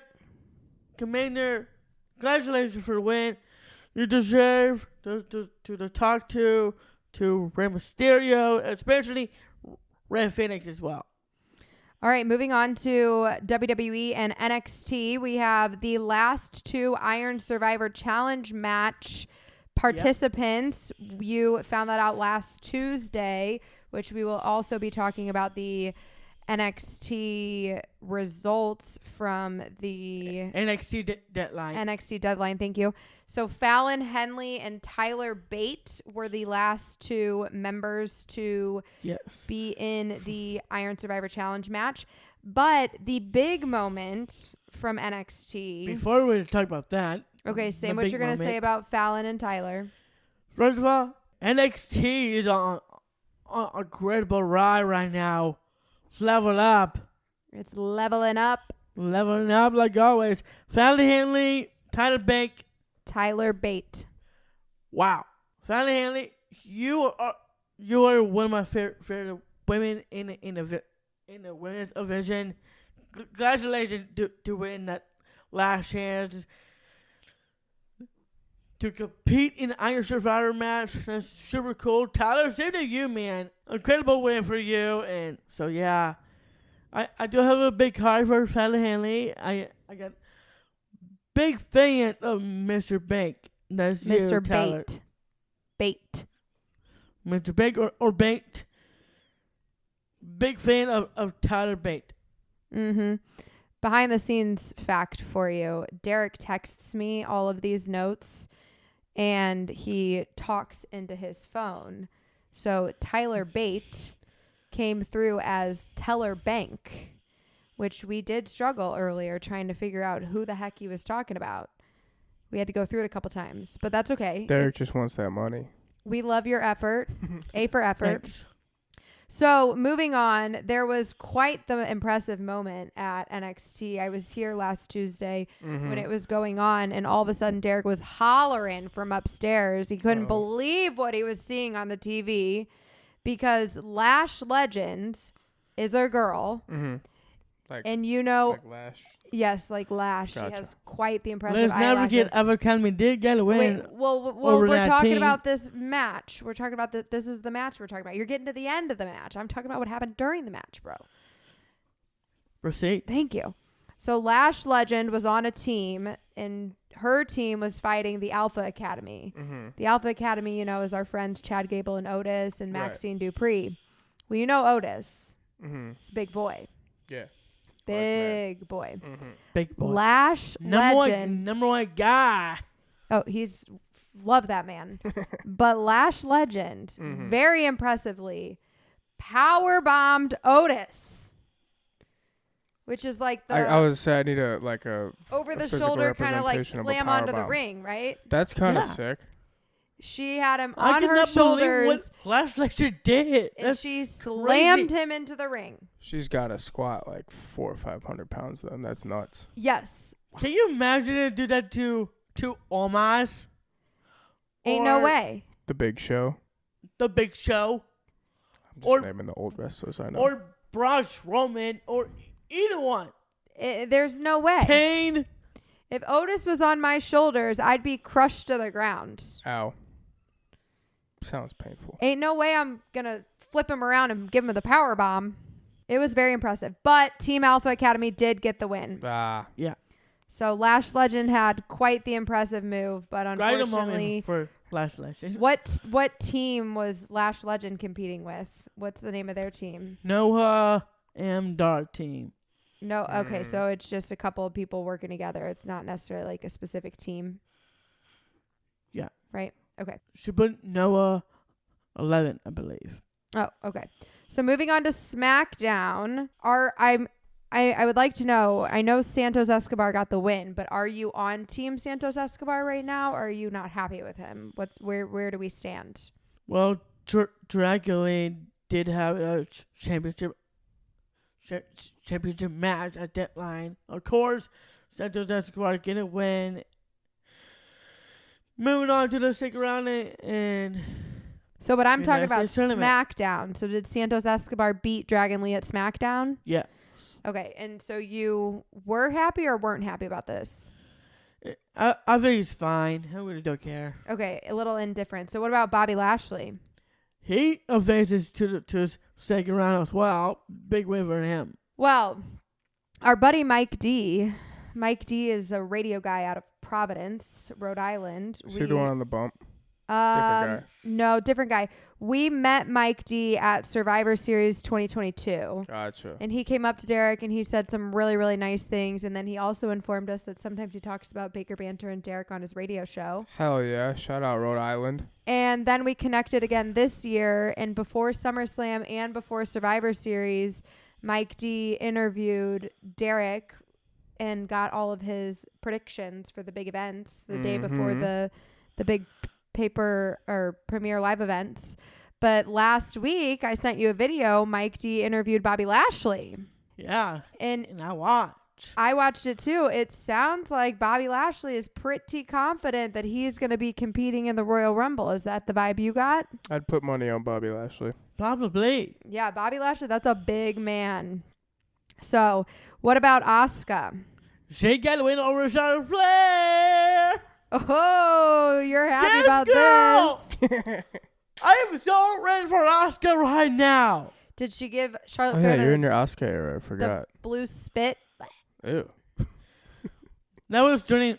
Commander, congratulations for the win. You deserve to talk to Rey Mysterio, especially Red Phoenix as well. All right, moving on to WWE and NXT. We have the last two Iron Survivor Challenge match participants. Yep. You found that out last Tuesday, which we will also be talking about the NXT results from the NXT Deadline. NXT Deadline, thank you. So Fallon Henley and Tyler Bate were the last two members to be in the Iron Survivor Challenge match. But the big moment from NXT... Before we talk about that... Okay, say what you're going to say about Fallon and Tyler. First of all, NXT is on a incredible ride right now. Level up. It's leveling up. Leveling up like always. Fallon Henley, Tyler Bate. Wow. Fallon Henley, you are one of my favorite women in the women's division. Congratulations to win that last chance to compete in the Iron Survivor match. That's super cool. Tyler, same to you, man. Incredible win for you. And so, yeah, I do have a big heart for Fallon Henley. I got big fan of Mr. Bank. That's Mr. you, Tyler. Bate. Mr. Bank or Banked. Big fan of Tyler Bate. Mm-hmm. Behind the scenes fact for you. Derek texts me all of these notes and he talks into his phone. So Tyler Bate came through as Teller Bank, which we did struggle earlier trying to figure out who the heck he was talking about. We had to go through it a couple times, but that's okay. Derek just wants that money. We love your effort. A for effort. Thanks. So moving on, there was quite the impressive moment at NXT. I was here last Tuesday when it was going on, and all of a sudden Derek was hollering from upstairs. He couldn't believe what he was seeing on the TV because Lash Legend is a girl. Mm-hmm. And you know, like Lash. Yes, like Lash. Gotcha. She has quite the impressive Let's never eyelashes. get Academy did get a win. Wait, well, over we're that talking team. about this match. We're talking about this is the match we're talking about. You're getting to the end of the match. I'm talking about what happened during the match, bro. Proceed. Thank you. So Lash Legend was on a team, and her team was fighting the Alpha Academy. Mm-hmm. The Alpha Academy, you know, is our friends Chad Gable and Otis and Right. Maxine Dupree. Well, you know Otis. Mm-hmm. He's a big boy. Yeah. Big boy. Mm-hmm. Big boy. Lash Legend. Number one guy. Oh, love that man. But Lash Legend, very impressively, power bombed Otis, which is like the I was say I need a over the physical shoulder kind of like representation of a slam power onto the bomb. ring, right? That's kind of Yeah. sick. She had him I on could her not believe shoulders, what Lash Legend did. and That's she slammed crazy. him into the ring. She's got to squat like 400 or 500 pounds. Then that's nuts. Yes, Can you imagine it do that to Omos? ain't no Or way. The Big Show. The Big Show, I'm just Or- naming the old wrestlers I know. or Braun Strowman, or either one. There's no way. Kane. If Otis was on my shoulders, I'd be crushed to the ground. Ow. Sounds painful. Ain't no way I'm going to flip him around and give him the power bomb. It was very impressive. But Team Alpha Academy did get the win. Yeah. So Lash Legend had quite the impressive move, but Great unfortunately moment for Lash Legend. What team was Lash Legend competing with? What's the name of their team? Noah and Dark Team. No, okay, so it's just a couple of people working together. It's not necessarily like a specific team. Yeah. Right? Okay. She put Noah 11, I believe. Oh, okay. So moving on to SmackDown, I would like to know, I know Santos Escobar got the win, but are you on Team Santos Escobar right now, or are you not happy with him? Where do we stand? Well, Dracula did have a championship match at Deadline. Of course, Santos Escobar getting a win. Moving on to the second round and so what I'm talking United about, States Tournament. SmackDown. So did Santos Escobar beat Dragon Lee at SmackDown? Yeah. Okay, and so you were happy or weren't happy about this? I think he's fine. I really don't care. Okay, a little indifferent. So what about Bobby Lashley? He advances to his second round as well. Big win for him. Well, our buddy Mike D. Mike D is a radio guy out of Providence, Rhode Island. Is he the one on the bump? Different guy. No, different guy. We met Mike D at Survivor Series 2022. Gotcha. And he came up to Derek and he said some really, really nice things. And then he also informed us that sometimes he talks about Baker Banter and Derek on his radio show. Hell yeah. Shout out Rhode Island. And then we connected again this year. And before SummerSlam and before Survivor Series, Mike D interviewed Derek and got all of his predictions for the big events the day before the big paper or premiere live events. But last week I sent you a video. Mike D interviewed Bobby Lashley. Yeah. And I watched it too. It sounds like Bobby Lashley is pretty confident that he's going to be competing in the Royal Rumble. Is that the vibe you got? I'd put money on Bobby Lashley. Probably. Yeah, Bobby Lashley, that's a big man. So what about Asuka? She got to win over Charlotte Flair. Oh, you're happy about this. I am so ready for Asuka right now. Did she give Charlotte Oh Flair yeah, you're in your Asuka era. I the forgot. blue spit? Ew. That was during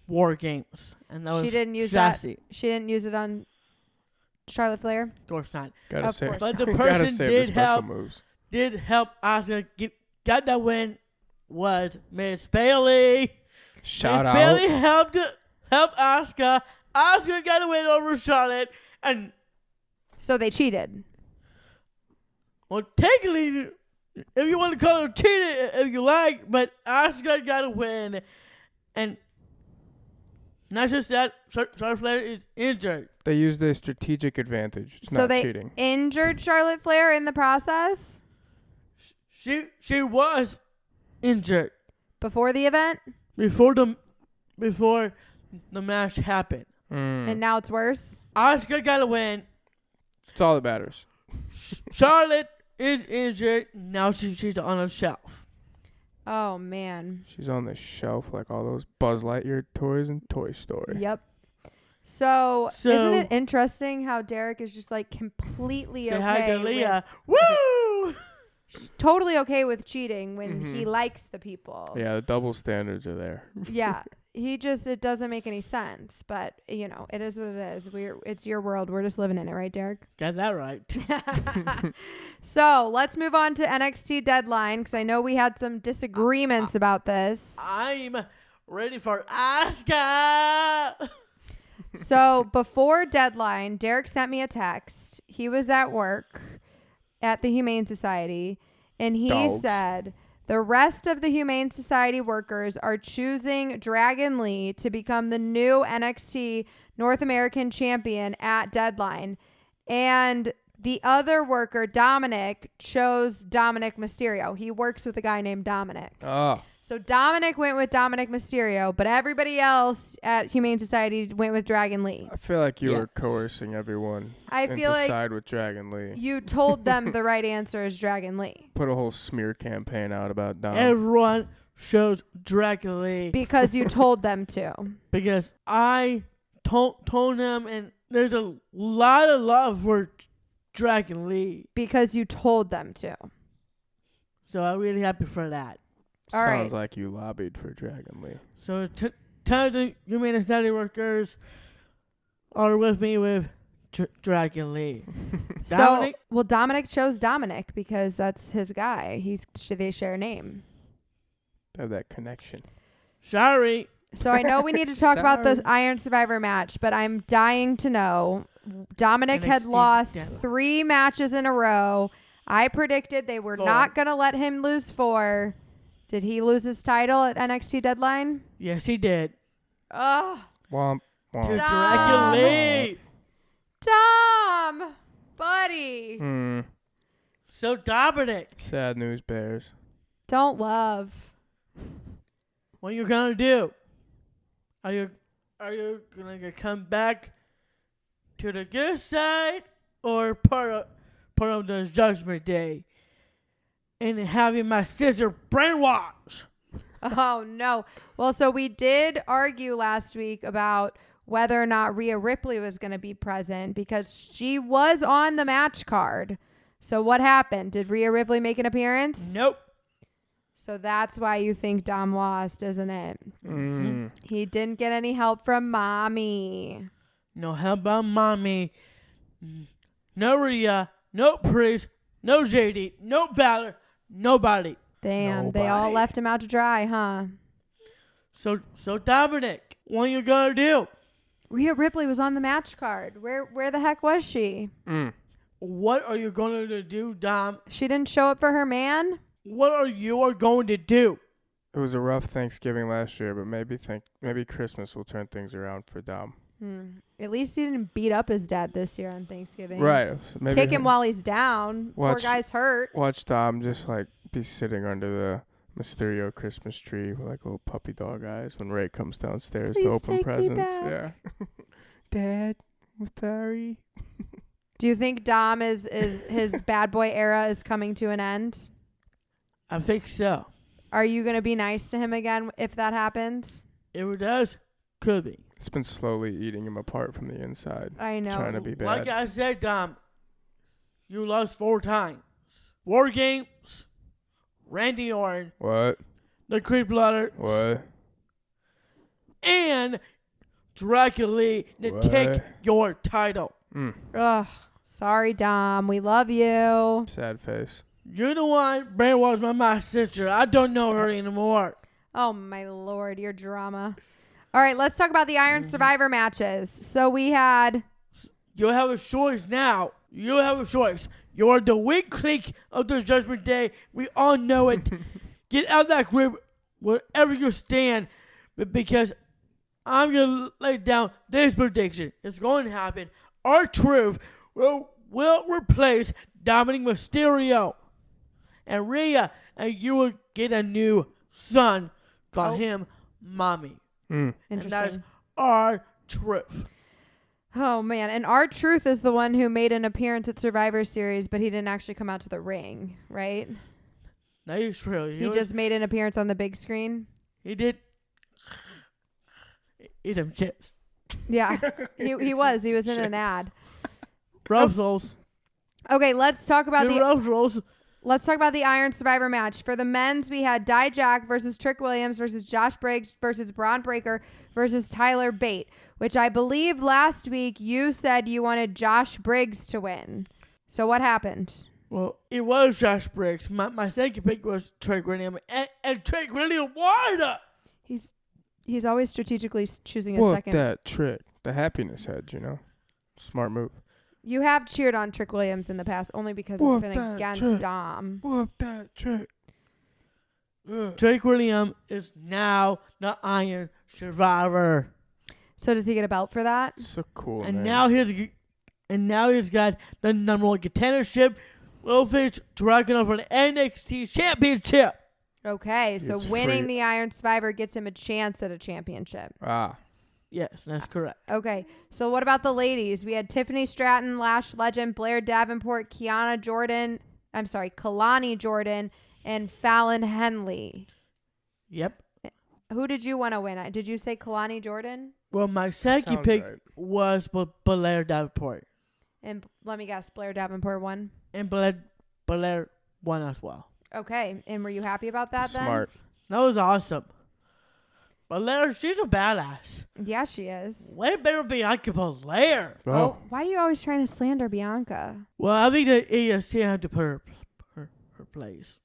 War Games. And that was She didn't use sassy. that. She didn't use it on Charlotte Flair? Of course not. Gotta Of say, course But the gotta person save the did special help. moves. Did help Asuka got that win was Miss Bailey. Shout Miss out. Bailey helped Asuka. Asuka got a win over Charlotte, and So they cheated. well, technically, if you want to call it cheating, if you like, but Asuka got a win, and not just that, Charlotte Flair is injured. They used a strategic advantage. It's So not they cheating. injured Charlotte Flair in the process She was injured before the event, before the match happened. and now it's worse. Asuka got a win. It's all that matters. Charlotte is injured. Now she's on a shelf. Oh, man. She's on the shelf like all those Buzz Lightyear toys in Toy Story. Yep. So So- isn't it interesting how Derek is just like completely Say hi to okay Leah. Woo! totally okay with cheating when he likes the people. Yeah, the double standards are there. Yeah. It doesn't make any sense, but you know, it is what it is. It's your world. We're just living in it, right, Derek? Got that right. So let's move on to NXT Deadline, because I know we had some disagreements about this. I'm ready for Asuka. So before Deadline, Derek sent me a text. He was at work at the Humane Society, and he Dogs. said the rest of the Humane Society workers are choosing Dragon Lee to become the new NXT North American champion at Deadline. And the other worker, Dominik, chose Dominik Mysterio. He works with a guy named Dominik. Oh, So Dominik went with Dominik Mysterio, but everybody else at Humane Society went with Dragon Lee. I feel like you Yes. were coercing everyone I into feel like side with Dragon Lee. you told them the right answer is Dragon Lee Put a whole smear campaign out about Dom. Everyone shows Dracula because you told them to. because I told them, and there's a lot of love for Dragon Lee. Because you told them to. So I'm really happy for that. All right. Sounds like you lobbied for Dragon Lee. So tons of Humane Society workers are with me with Dragon Lee. So, well, Dominik chose Dominik because that's his guy. They share a name. They have that connection. Sorry. So I know we need to talk about this Iron Survivor match, but I'm dying to know. Dominik had lost Deadline. 3 matches in a row. I predicted they were 4. not going to let him lose 4. Did he lose his title at NXT Deadline? Yes, he did. Oh, Womp, To womp. Dragon Lee. Tom, buddy. So Dominik, Sad news bears. Don't love. what you gonna do? Are you gonna come back to the good side or part of the Judgment Day and having my sister brainwash? Oh, no. Well, so we did argue last week about whether or not Rhea Ripley was going to be present because she was on the match card. So what happened? Did Rhea Ripley make an appearance? Nope. So that's why you think Dom lost, isn't it? Mm. He didn't get any help from Mommy. No help about Mommy. No Rhea. No Priest. No JD. No Balor. Nobody. Damn, they all Nobody. left him out to dry, huh? So Dominik, what you gonna do? Rhea Ripley was on the match card. Where the heck was she? What are you gonna do, Dom? She didn't show up for her man? What are you going to do? It was a rough Thanksgiving last year, but maybe Christmas will turn things around for Dom. At least he didn't beat up his dad this year on Thanksgiving. Right. So maybe Kick him while he's down. Poor Watch- guy's hurt. watch Dom just like be sitting under the Mysterio Christmas tree with like little puppy dog eyes when Ray comes downstairs Please to open take me presents. back. Yeah. Dad, with Valerie. Do you think Dom is his bad boy era is coming to an end? I think so. Are you going to be nice to him again if that happens? If it does, could be. It's been slowly eating him apart from the inside. I know. Trying to be bad. Like I said, Dom, you lost 4 times. War Games, Randy Orton, What? the Creep Blooders, What? and Dragon Lee to What? take your title. Ugh. Sorry, Dom. We love you. Sad face. You know what? Brainwashed my sister. I don't know her anymore. Oh, my Lord. Your drama. All right. Let's talk about the Iron Survivor matches. So we had... You have a choice now. You have a choice. You're the weak clique of the Judgment Day. We all know it. Get out of that group wherever you stand. But because I'm going to lay down this prediction. It's going to happen. R-Truth will replace Dominik Mysterio. And Rhea, and you will get a new son. Call him Mommy. And that is Interesting. R-Truth. Oh, man. And R-Truth is the one who made an appearance at Survivor Series, but he didn't actually come out to the ring, right? That is true. He just made an appearance on the big screen. He did. Eat some chips. Yeah, he was. He was in an ad. Ruffles. Okay, let's talk about The the Ruffles. Let's talk about the Iron Survivor match. For the men's, we had Dijak versus Trick Williams versus Josh Briggs versus Braun Breaker versus Tyler Bate, which I believe last week you said you wanted Josh Briggs to win. So what happened? Well, it was Josh Briggs. My second pick was Trick Williams. And Trick Williams won. He's always strategically choosing a What second. that trick? The happiness head, you know? Smart move. You have cheered on Trick Williams in the past only because Whoop it's been that against trick. Dom. Whoop that trick. Trick Williams is now the Iron Survivor. So does he get a belt for that? So cool, And man. now he's got the number 1 contendership. Will face Dragon for the NXT Championship. Okay, so It's winning free. the Iron Survivor gets him a chance at a championship. Yes, that's correct. Okay, so what about the ladies? We had Tiffany Stratton, Lash Legend, Blair Davenport, Kalani Jordan, and Fallon Henley. Yep. Who did you want to win? Did you say Kalani Jordan? Well, my second Sounds pick right. was Blair Davenport. And let me guess, Blair Davenport won? And Blair won as well. Okay, and were you happy about that then? Smart. That was awesome. Belair, she's a badass. Yeah, she is. Way better Bianca Belair. Oh, why are you always trying to slander Bianca? Well, I think the EST have to put her place.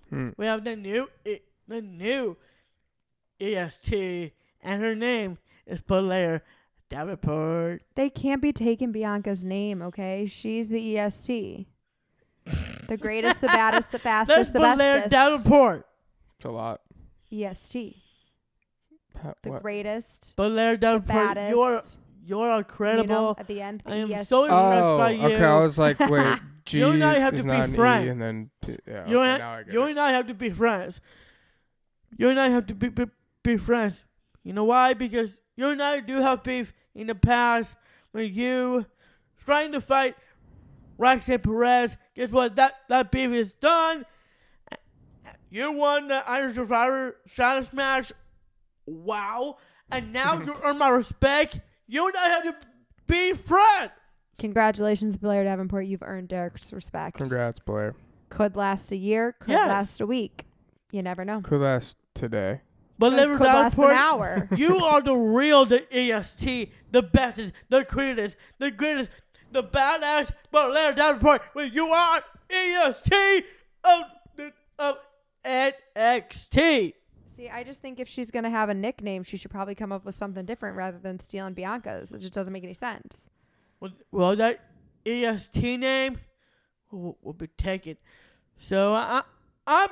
Hmm. We have the new EST, and her name is Belair Davenport. They can't be taking Bianca's name, okay? She's the EST. The greatest, the baddest, the That's fastest, the Belair bestest. Davenport. It's a lot. EST. The What? greatest, Belair the Davenport. baddest. You're incredible. You know, at the end, the I am EST. so impressed Oh, by you. okay. I was like, wait, G You and I have is to be not an friends. E, and then yeah. You, Okay, and, now I get you it. and I have to be friends. You and I have to be friends. You know why? Because you and I do have beef in the past when you trying to fight Roxanne Perez. Guess what? That beef is done. You won the Iron Survivor Shadow Smash. Wow. And now you earn my respect. You and I have to be friends. Congratulations, Blair Davenport. You've earned Derek's respect. Congrats, Blair. Could last a year. Could Yes. last a week. You never know. Could last today. But Could last an Davenport, hour. you are the real, the EST, the bestest, the greatest, the badass Belair Davenport. When you are EST of NXT. See, I just think if she's going to have a nickname, she should probably come up with something different rather than stealing Bianca's. It just doesn't make any sense. Well, that EST name will be taken. So I'm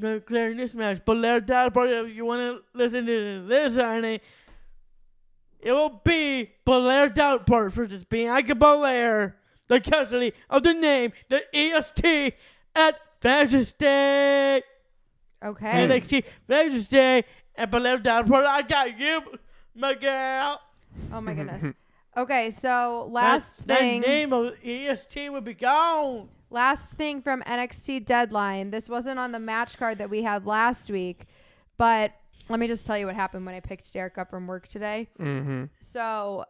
going to clear this match. Belair Davenport, if you want to listen to this, honey, it will be Belair Davenport versus Bianca Belair, the custody of the name, the EST at Fashion Day. Okay. NXT Fashion Day and Belair Davenport. I got you, my girl. Oh, my goodness. Okay, so last that thing. name of EST will be gone. Last thing from NXT Deadline. This wasn't on the match card that we had last week, but let me just tell you what happened when I picked Derek up from work today. Mm-hmm. So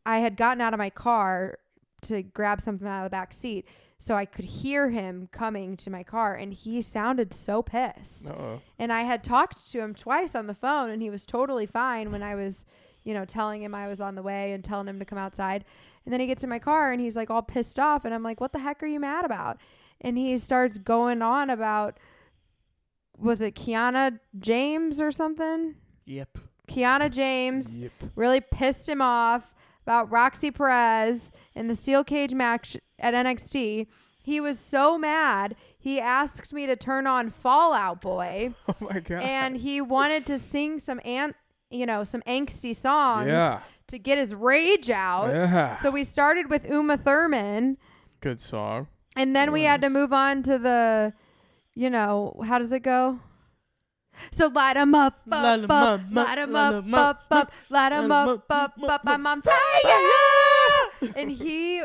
I had gotten out of my car to grab something out of the back seat, so I could hear him coming to my car, and he sounded so pissed. Uh-oh. And I had talked to him twice on the phone, and he was totally fine when I was, telling him I was on the way and telling him to come outside. And then he gets in my car, and he's like all pissed off, and I'm like, what the heck are you mad about? And he starts going on about, was it Kiana James or something? Yep. Kiana James Yep. really pissed him off about Roxy Perez in the steel cage match at NXT. He was so mad, he asked me to turn on Fall Out Boy. Oh my god. And he wanted to sing some angsty songs Yeah. to get his rage out. Yeah. So we started with Uma Thurman, Good song. and then we had to move on to the, how does it go? So light 'em up, Light 'em up, up, light 'em light up, 'em up, up, up, light 'em up, up, I'm on fire. And he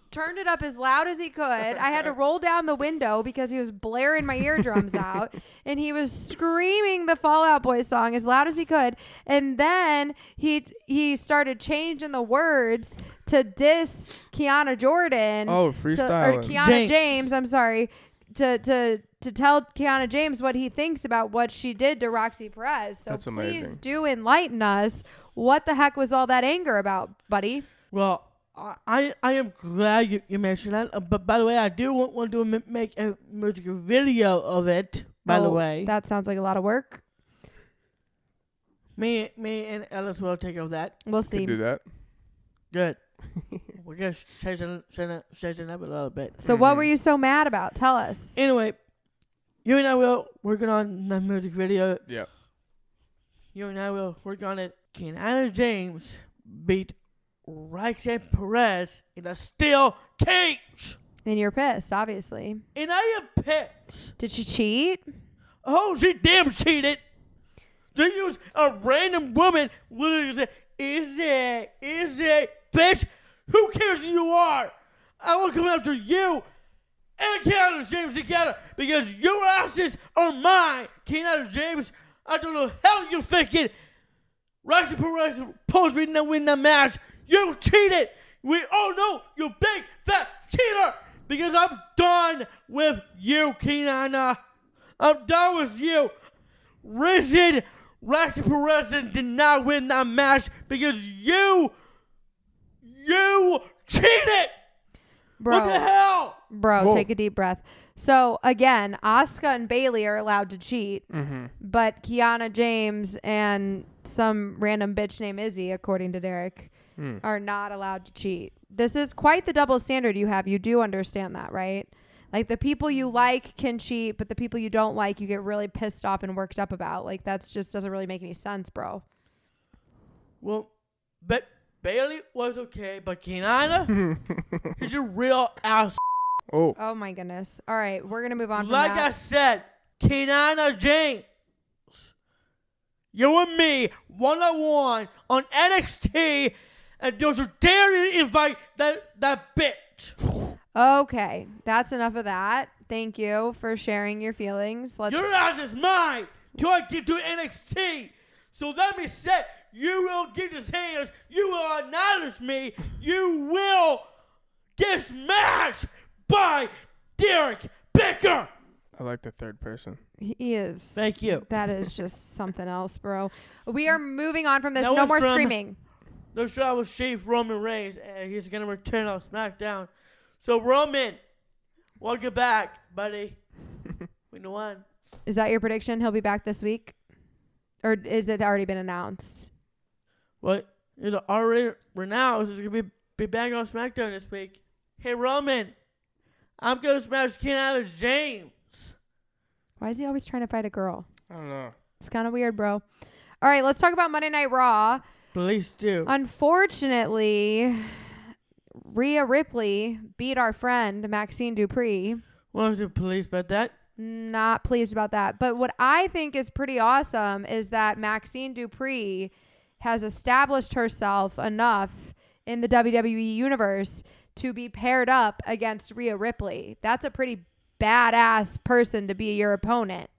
turned it up as loud as he could. I had to roll down the window because he was blaring my eardrums out, and he was screaming the Fall Out Boy song as loud as he could. And then he started changing the words to diss Kiana Jordan. Oh, or freestyle. Kiana James. I'm sorry. To tell Kiana James what he thinks about what she did to Roxy Perez. So That's please amazing. do enlighten us. What the heck was all that anger about, buddy? Well, I am glad you mentioned that. But by the way, I do want to make a music video of it. By the way, That sounds like a lot of work. me and Ellis will take care of that. We'll Could see. do that. Good. We're gonna change it up a little bit. So what were you so mad about? Tell us. Anyway, you and I will working on the music video. Yep. You and I will work on it. Kiana James beat Roxanne Perez in a steel cage. And you're pissed, obviously. And I am pissed. Did she cheat? Oh, she damn cheated. They use a random woman. Is it, bitch? Who cares who you are? I will come after you and Kiana James together because your asses are mine. Kiana James, I don't know how you're thinking. Roxy Perez supposed to win the match. You cheated. We all know you big fat cheater because I'm done with you, Kiana. I'm done with you. Risen Roxy Perez did not win that match because you cheated. Bro, What the hell? Bro, Whoa. take a deep breath. So again, Asuka and Bailey are allowed to cheat, but Kiana James and some random bitch named Izzy, according to Derek, are not allowed to cheat. This is quite the double standard you have. You do understand that, right? Like the people you like can cheat, but the people you don't like, you get really pissed off and worked up about. Like that's just doesn't really make any sense, bro. Well, but Bailey was okay, but Kiana is a real ass. Oh my goodness. All right, we're gonna move on from Like that. I said, Kiana James, you and me, one-on-one on NXT, and don't you dare to invite that bitch. Okay, that's enough of that. Thank you for sharing your feelings. Let's. Your ass is mine till I get to NXT. So let me say, you will get his hands. You will acknowledge me. You will get smashed by Derek Baker. I like the third person. He is. Thank you. That is just something else, bro. We are moving on from this. That No was more from- screaming. The show was Chief Roman Reigns, and he's going to return on SmackDown. So, Roman, welcome back, buddy. We won. Is that your prediction? He'll be back this week? Or is it already been announced? Well, it's already announced. He's going to be back on SmackDown this week. Hey, Roman, I'm going to smash Kiana James. Why is he always trying to fight a girl? I don't know. It's kind of weird, bro. All right, let's talk about Monday Night Raw. Please do. Unfortunately, Rhea Ripley beat our friend Maxine Dupree. What was the police about that? Not pleased about that. But what I think is pretty awesome is that Maxine Dupree has established herself enough in the WWE universe to be paired up against Rhea Ripley. That's a pretty badass person to be your opponent.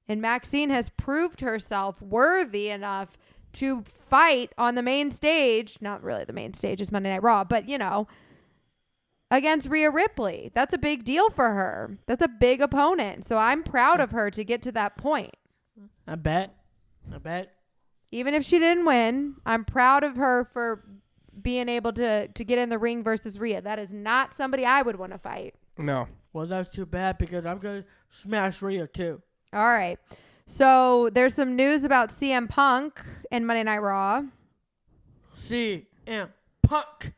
And Maxine has proved herself worthy enough to fight on the main stage. Not really the main stage, is Monday Night Raw, but you know, against Rhea Ripley. That's a big deal for her. That's a big opponent. So I'm proud of her to get to that point. I bet. Even if she didn't win, I'm proud of her for being able to get in the ring versus Rhea. That is not somebody I would want to fight. No. Well, that's too bad because I'm going to smash Rhea too. All right. So there's some news about CM Punk and Monday Night Raw. CM Punk.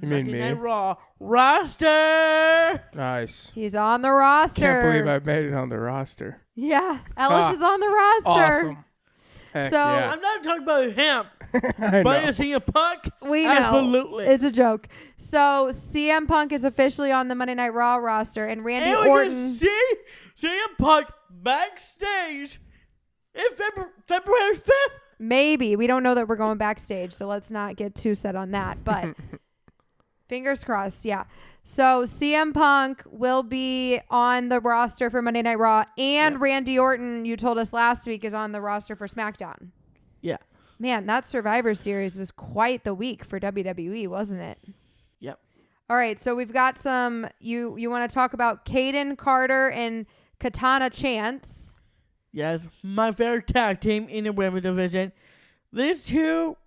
You mean Monday me? Night Raw roster. Nice. He's on the roster. Can't believe I made it on the roster. Yeah. Ellis is on the roster. Awesome. Heck So- yeah. I'm not talking about him. I But know. is CM Punk? We know. Absolutely. It's a joke. So CM Punk is officially on the Monday Night Raw roster, and Randy And we Orton. can see CM Punk backstage in February 5th. Maybe. We don't know that we're going backstage, so let's not get too set on that. But fingers crossed, yeah. So CM Punk will be on the roster for Monday Night Raw, and Randy Orton, you told us last week, is on the roster for SmackDown. Yeah. Man, that Survivor Series was quite the week for WWE, wasn't it? Yep. All right, so we've got some. You want to talk about Caden Carter and Katana Chance. Yes, my favorite tag team in the women's division. These two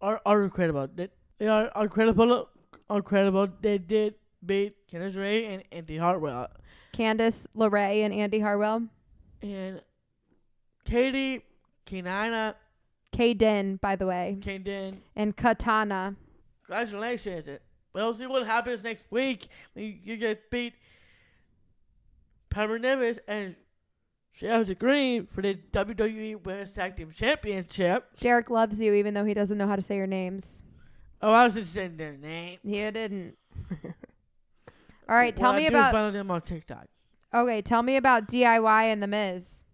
are incredible. They are incredible. They did beat Candice Ray and Andy Hartwell. Candice LeRae and Andy Harwell. And Katy, Kinana, Caden, by the way. Kaden. And Katana. Congratulations. We'll see what happens next week when you get beat Pamela Nevis and Chelsea Green for the WWE Women's Tag Team Championship. Derek loves you even though he doesn't know how to say your names. Oh, I was just saying their name. You didn't. All right, tell Well, me I do about. follow them on TikTok. Okay, tell me about DIY and The Miz.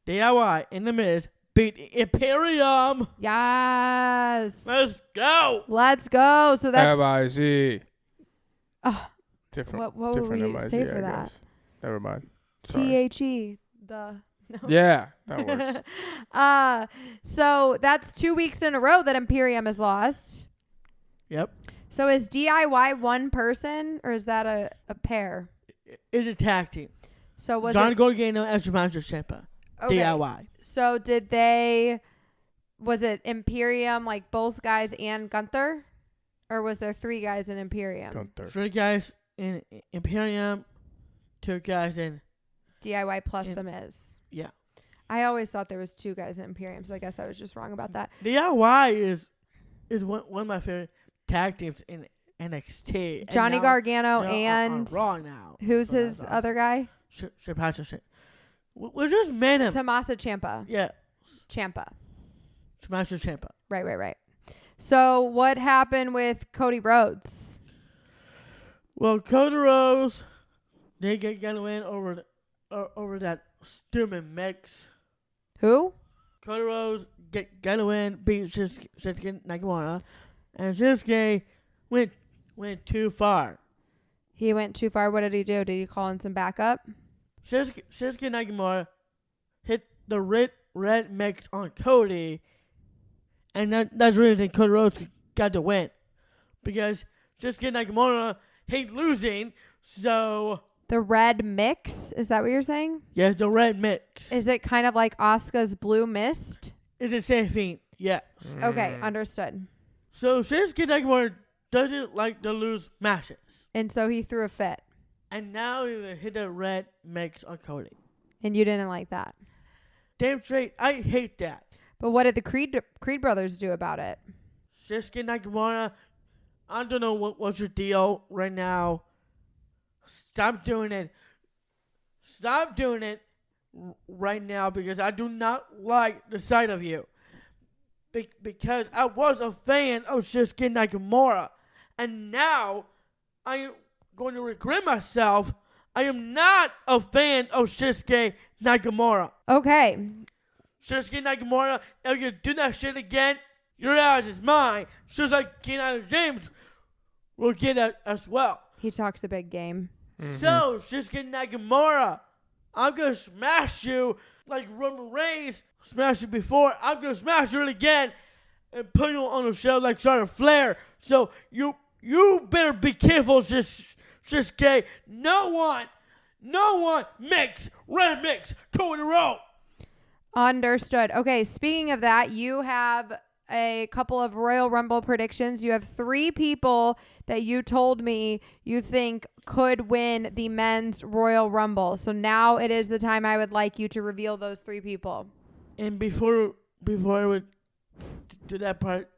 DIY in the Miz beat Imperium. Yes. Let's go. Let's go. So that's. M-I-Z. Oh, Different. what would different we M-I-Z, say for I that? guess. Never mind. Sorry. THE. The. No. Yeah, that works. So that's 2 weeks in a row that Imperium has lost. Yep. So is DIY one person or is that a pair? It's a tag team. So was John it Gargano and Tommaso Ciampa. Okay. DIY. So was it Imperium, like both guys and Gunther? Or was there 3 guys in Imperium? Gunther. 3 guys in Imperium, 2 guys in DIY plus The Miz. yeah. I always thought there was 2 guys in Imperium, so I guess I was just wrong about that. DIY is one of my favorite tag teams in NXT. Johnny Gargano and on Raw now. Who's So his that's other guy? We just met him. Tommaso Ciampa. Yeah, Ciampa. Tommaso Ciampa. Right. So what happened with Cody Rhodes? Well, Cody Rhodes, they got a win over that stupid mix. Who? Cody Rhodes got a win, beat Shinsuke Nakamura, and Shinsuke went too far. He went too far. What did he do? Did he call in some backup? Shinsuke Nakamura hit the red mix on Cody, and that's the reason Cody Rhodes got the win. Because Shinsuke Nakamura hate losing, so... The red mix? Is that what you're saying? Yes, the red mix. Is it kind of like Asuka's blue mist? It's the same thing, yes. Okay, understood. So Shinsuke Nakamura doesn't like to lose matches. And so he threw a fit. And now he hit a red mix on Cody. And you didn't like that. Damn straight, I hate that. But what did the Creed brothers do about it? Shinsuke Nakamura, I don't know what's your deal right now. Stop doing it. Stop doing it right now because I do not like the sight of you. Because I was a fan of Shinsuke Nakamura. And now I am going to regret myself. I am not a fan of Shinsuke Nakamura. Okay. Shinsuke Nakamura, if you do that shit again, your ass is mine. Just like Keanu James will get it as well. He talks a big game. Mm-hmm. So, Shinsuke Nakamura, I'm going to smash you like Roman Reigns smashed you before. I'm going to smash you again and put you on the shelf like Charlotte Flair. So, you better be careful, Shinsuke. No one mix Cody Rhodes. Understood. Okay, speaking of that, you have a couple of Royal Rumble predictions. You have 3 people that you told me you think could win the men's Royal Rumble. So now it is the time I would like you to reveal those 3 people. And before I would do that part,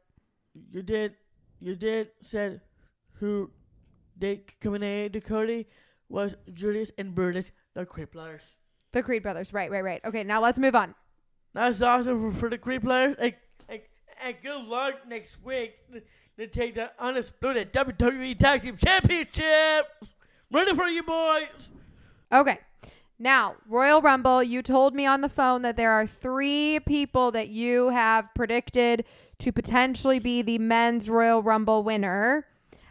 you did said who they coming to Cody was Julius and Brutus, the Creed brothers. The Creed brothers. Right. Okay, now let's move on. That's awesome for the Creed players. And good luck next week to take the undisputed WWE Tag Team Championships. Ready for you boys. Okay. Now, Royal Rumble, you told me on the phone that there are 3 people that you have predicted to potentially be the men's Royal Rumble winner.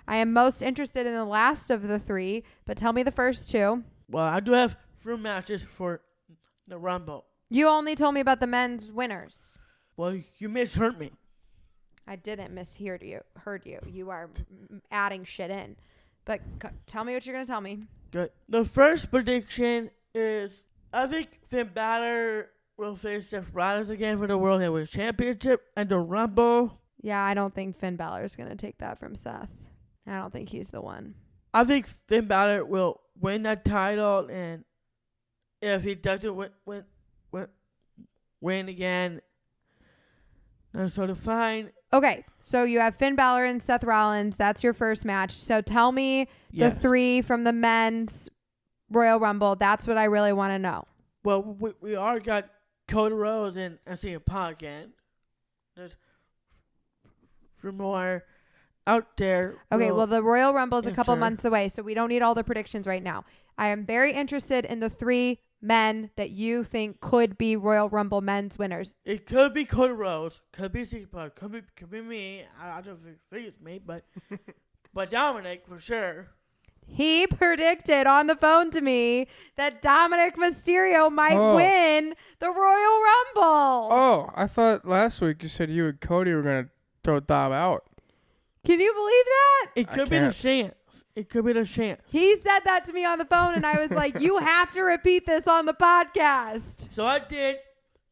I am most interested in the last of the 3, but tell me the first 2. Well, I do have 3 matches for the Rumble. You only told me about the men's winners. Well, you misheard me. I didn't mishear you. Heard you. You are adding shit in. But tell me what you're going to tell me. Good. The first prediction is I think Finn Balor will face Seth Rollins again for the World Heavyweight Championship and the Rumble. Yeah, I don't think Finn Balor is going to take that from Seth. I don't think he's the one. I think Finn Balor will win that title, and if he doesn't win again, that's sort of fine. Okay, so you have Finn Balor and Seth Rollins. That's your first match. So tell me the 3 from the men's Royal Rumble. That's what I really want to know. Well, we already got Cody Rhodes and CM Punk again. There's 3 more out there. Okay, well, the Royal Rumble is a couple enter. months away, so we don't need all the predictions right now. I am very interested in the 3 men that you think could be Royal Rumble men's winners. It could be Cody Rhodes, could be CM Punk, could be me. I don't think it's me, but Dominik for sure. He predicted on the phone to me that Dominik Mysterio might win the Royal Rumble. Oh, I thought last week you said you and Cody were going to throw Dom out. Can you believe that? It I could be the can't. chance. it could be the chance. He said that to me on the phone, and I was like, you have to repeat this on the podcast. So I did.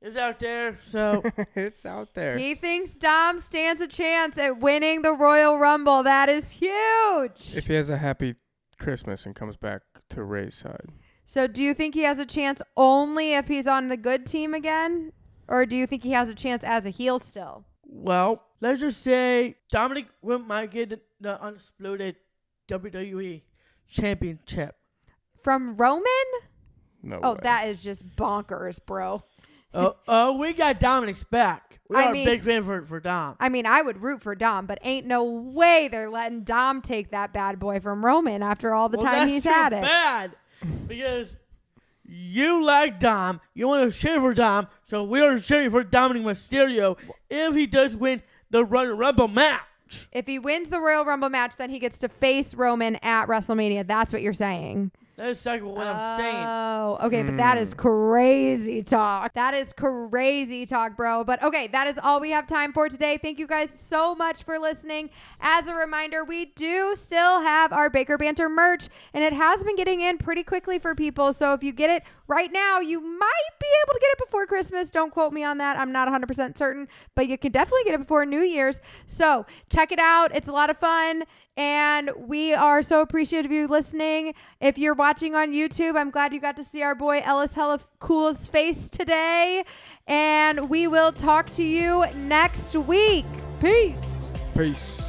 It's out there. So It's out there. He thinks Dom stands a chance at winning the Royal Rumble. That is huge. If he has a happy Christmas and comes back to Ray's side. So do you think he has a chance only if he's on the good team again? Or do you think he has a chance as a heel still? well, let's just say Dominik might get the undisputed WWE Championship. From Roman? No Oh, way. that is just bonkers, bro. We got Dominik's back. We I are mean- a big fan for Dom. I mean, I would root for Dom, but ain't no way they're letting Dom take that bad boy from Roman after all the time that's he's too had it. bad because you like Dom. You want to cheer for Dom, so we are cheering for Dominik Mysterio if he does win the Royal Rumble match. If he wins the Royal Rumble match, then he gets to face Roman at WrestleMania. That's what you're saying. That's exactly what I'm saying. Oh, okay, but that is crazy talk. That is crazy talk, bro. But okay, that is all we have time for today. Thank you guys so much for listening. As a reminder, we do still have our Baker Banter merch, and it has been getting in pretty quickly for people. So if you get it right now, you might be able to get it before Christmas. Don't quote me on that. I'm not 100% certain, but you can definitely get it before New Year's. So check it out. It's a lot of fun. And we are so appreciative of you listening. If you're watching on YouTube, I'm glad you got to see our boy Ellis Hella Cool's face today. And we will talk to you next week. Peace. Peace.